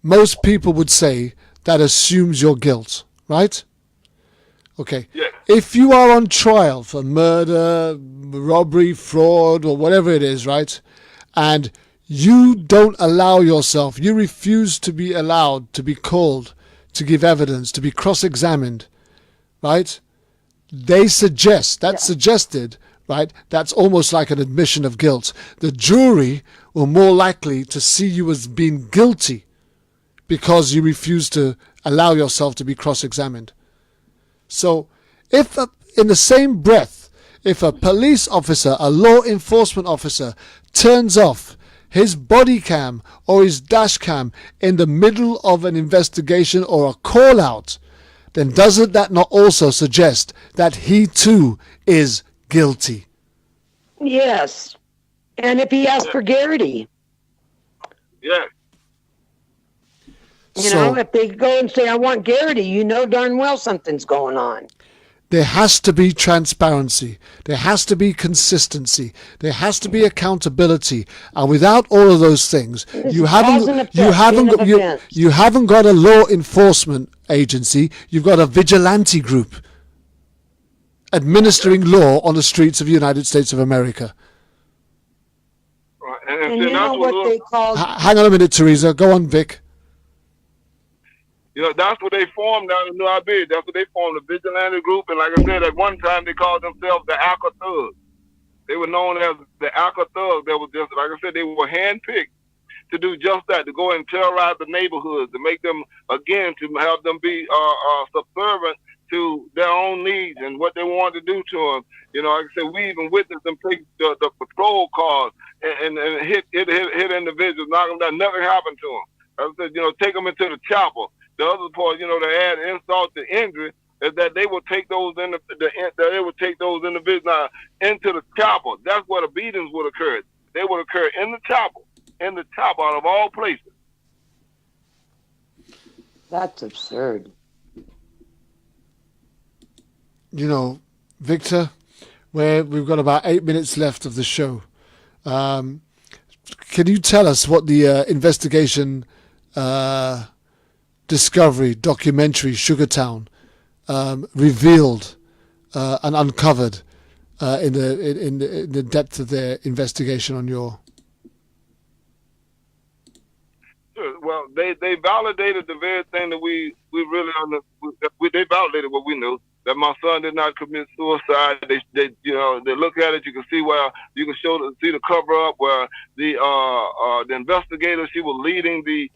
Most people would say that assumes your guilt, right? Okay. Yeah. If you are on trial for murder, robbery, fraud, or whatever it is, right, and you don't allow yourself, you refuse to be allowed to be called, to give evidence, to be cross-examined, right? They suggested, right, that's almost like an admission of guilt. The jury will more likely to see you as being guilty because you refuse to allow yourself to be cross-examined. So, if in the same breath, if a police officer, a law enforcement officer, turns off his body cam or his dash cam in the middle of an investigation or a call-out, then doesn't that not also suggest that he too is guilty? Yes. And if he asks for Garrity. Yeah. You know, if they go and say, I want Garrity, you know darn well something's going on. There has to be transparency. There has to be consistency. There has to be accountability. And without all of those things, you haven't got a law enforcement agency. You've got a vigilante group administering law on the streets of the United States of America. Right. And you know what they call... Hang on a minute, Teresa. Go on, Vic. You know, that's what they formed down in New Iberia. That's what they formed, the vigilante group. And like I said, at one time they called themselves the Alka Thugs. They were known as the Alka Thugs. That was just, like I said, they were handpicked to do just that, to go and terrorize the neighborhoods, to make them, again, to have them be subservient to their own needs and what they wanted to do to them. You know, like I said, we even witnessed them take the patrol cars and hit individuals, knock them down. Nothing happened to them. I said, you know, take them into the chopper. The other part, you know, to add insult to injury, is that they would take those individuals now into the chopper. That's where the beatings would occur. They would occur in the chopper, out of all places. That's absurd. You know, Victor, we've got about 8 minutes left of the show. Can you tell us what the investigation discovery documentary Sugartown revealed and uncovered in the depth of their investigation on your? Well, they validated the very thing that we really they validated what we knew, that my son did not commit suicide. They look at it, you can see where you can see the cover up where the investigator, she was leading the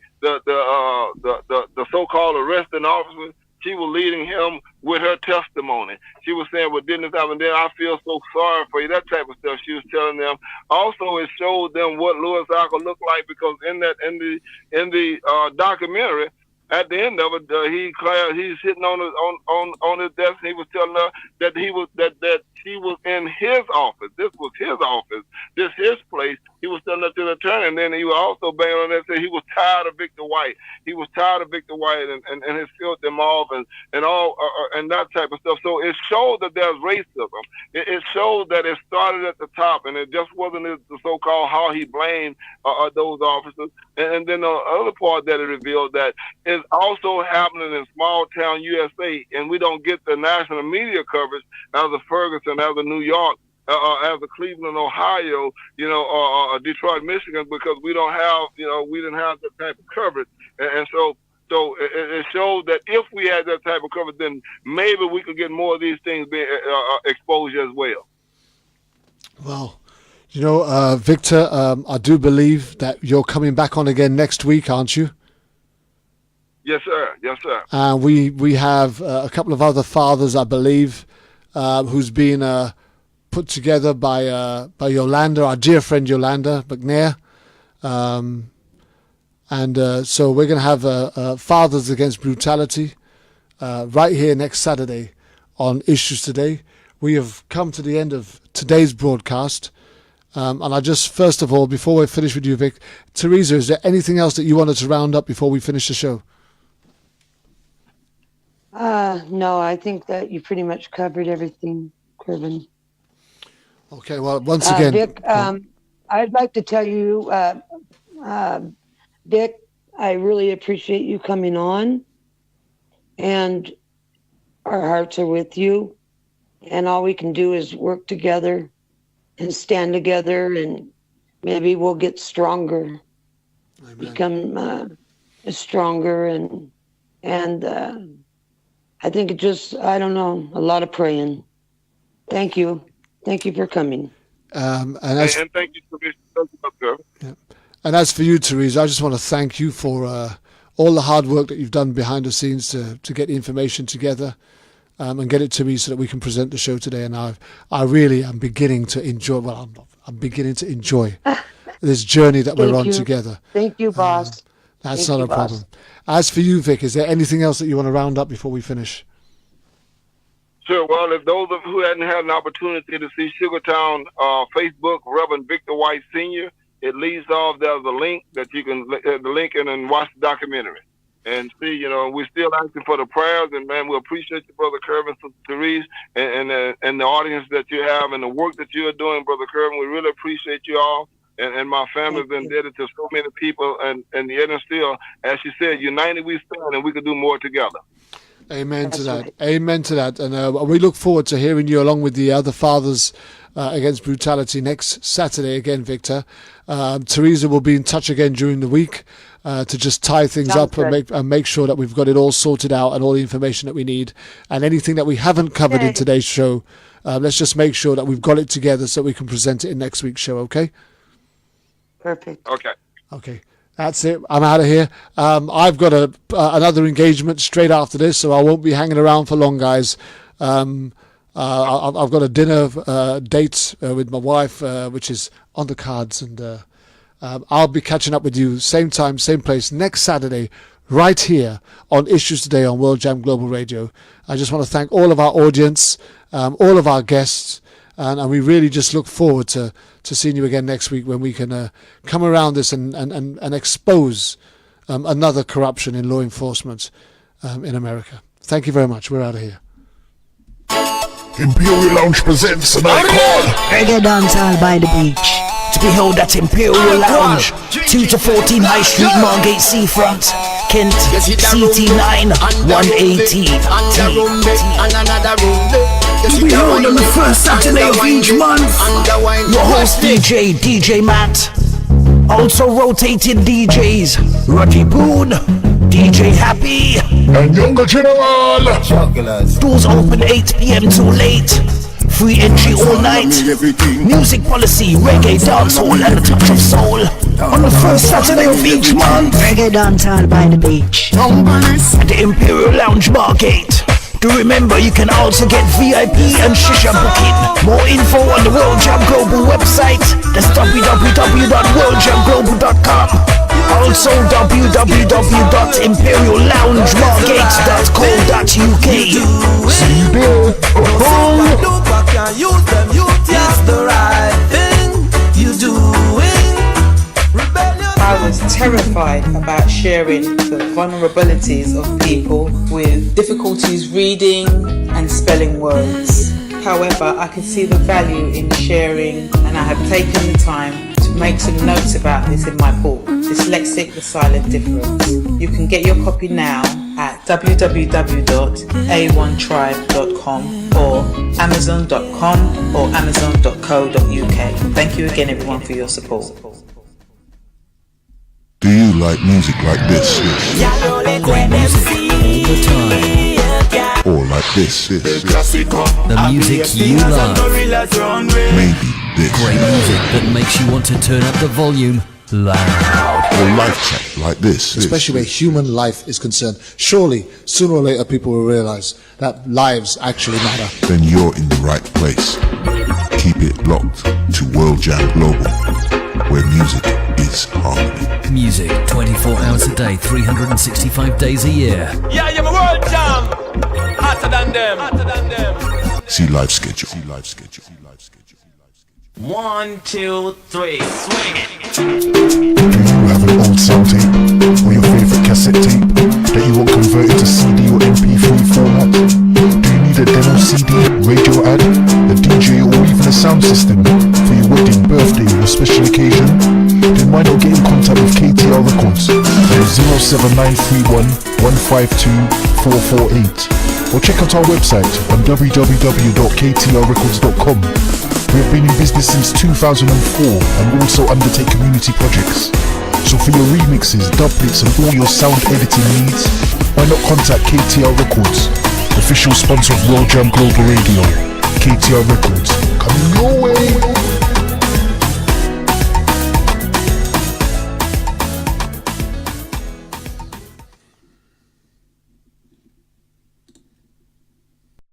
so-called arresting officer. she was leading him with her testimony. She was saying, well, didn't this happen? Then I feel so sorry for you, that type of stuff she was telling them. Also, it showed them what Louis Arca looked like, because in the documentary, at the end of it, he's sitting on his desk, and he was telling her that that she was in his office. This was his office. This his place. He was telling that to the attorney, and then he was also banging on that, saying he was tired of Victor White. He was tired of Victor White and has killed them off and all and that type of stuff. So it showed that there's racism. It showed that it started at the top, and it just wasn't the so-called how he blamed those officers. And then the other part that it revealed that is also happening in small town USA, and we don't get the national media coverage as of Ferguson, as of New York, as of Cleveland, Ohio, or Detroit, Michigan, because we don't have, we didn't have that type of coverage. And so it showed that if we had that type of coverage, then maybe we could get more of these things being exposed as well. Well, Victor, I do believe that you're coming back on again next week, aren't you? Yes, sir. Yes, sir. We have a couple of other fathers, I believe, who's been put together by Yolanda, our dear friend Yolanda McNair. So we're going to have Fathers Against Brutality right here next Saturday on Issues Today. We have come to the end of today's broadcast. And I just, first of all, before we finish with you, Vic, Teresa, is there anything else that you wanted to round up before we finish the show? No, I think that you pretty much covered everything, Kevin. Okay, well, once again... Vic, I'd like to tell you, Vic, I really appreciate you coming on, and our hearts are with you, and all we can do is work together and stand together, and maybe we'll get stronger. Amen. Become stronger, and I think it just, I don't know, a lot of praying. Thank you. Thank you for coming. And thank you for this. Yeah. And as for you, Teresa, I just want to thank you for all the hard work that you've done behind the scenes to get the information together and get it to me so that we can present the show today. And I really am beginning to enjoy, I'm beginning to enjoy this journey that we're on together. Thank you, boss. That's not a problem. As for you, Vic, is there anything else that you want to round up before we finish? Sure. Well, if those of who hadn't had an opportunity to see Sugartown Facebook, Reverend Victor White Sr., it leads off. There's a link that you can the link and watch the documentary and see. We're still asking for the prayers, and man, we appreciate you, Brother Kervin, Sister Therese, and the audience that you have and the work that you are doing, Brother Kervin. We really appreciate you all. And my family's indebted to so many people, and yet and still, as you said, united we stand, and we can do more together. Amen to that. Right. Amen to that. And we look forward to hearing you along with the other fathers against brutality next Saturday again, Victor. Teresa will be in touch again during the week to just tie things up and make sure that we've got it all sorted out and all the information that we need. And anything that we haven't covered in today's show, let's just make sure that we've got it together so we can present it in next week's show, okay? Perfect. Okay. That's it. I'm out of here. I've got another engagement straight after this, so I won't be hanging around for long, guys. I've got a dinner date with my wife, which is on the cards, and I'll be catching up with you same time, same place next Saturday, right here on Issues Today on World Jam Global Radio. I just want to thank all of our audience, all of our guests, and we really just look forward to seeing you again next week when we can come around this and expose another corruption in law enforcement in America. Thank you very much. We're out of here. Imperial Lounge presents an icon. Reggae dancehall by the beach. To be held at Imperial Lounge, 2 to 14 High Street, Margate Seafront, Kent, CT9 180. To be held on the first Saturday of each month. Your host DJ Matt. Also rotating DJs, Roddy Boone, DJ Happy, and Younger General. Doors open 8 p.m. till late. Free entry all night. Music policy, reggae, dancehall, and a touch of soul. On the first Saturday of each month, reggae dancehall by the beach. At the Imperial Lounge Margate. Do remember, you can also get VIP and shisha booking. More info on the World Jam Global website. That's www.worldjamglobal.com. Also www.imperialloungemargate.co.uk. See you there. Look back and use them, it's the right thing you doing. I was terrified about sharing the vulnerabilities of people with difficulties reading and spelling words. However, I could see the value in sharing, and I have taken the time to make some notes about this in my book, Dyslexic: The Silent Difference. You can get your copy now at www.a1tribe.com or amazon.com or amazon.co.uk. Thank you again, everyone, for your support. Do you like music like this? Great music all the time. Or like this? The music you love. Maybe this. Great music that makes you want to turn up the volume loud. Or life chat like this. Especially where human life is concerned. Surely, sooner or later, people will realize that lives actually matter. Then you're in the right place. Keep it locked to World Jam Global, where music is harmony. Music 24 hours a day, 365 days a year. Yeah, you're my World Jam. Hotter than them. See live schedule. 1, 2, 3, swing it. Do you have an old sound tape or your favorite cassette tape that you want converted to CD or MP3 format? Do you need a demo CD, radio ad, a DJ, or even a sound system for your wedding, birthday, or special occasion? Then why not get in contact with KTR Records on 07931 152 448 or check out our website on www.ktrrecords.com. We have been in business since 2004 and also undertake community projects. So for your remixes, doublets and all your sound editing needs, why not contact KTR Records, official sponsor of World Jam Global Radio. KTR Records, coming your way.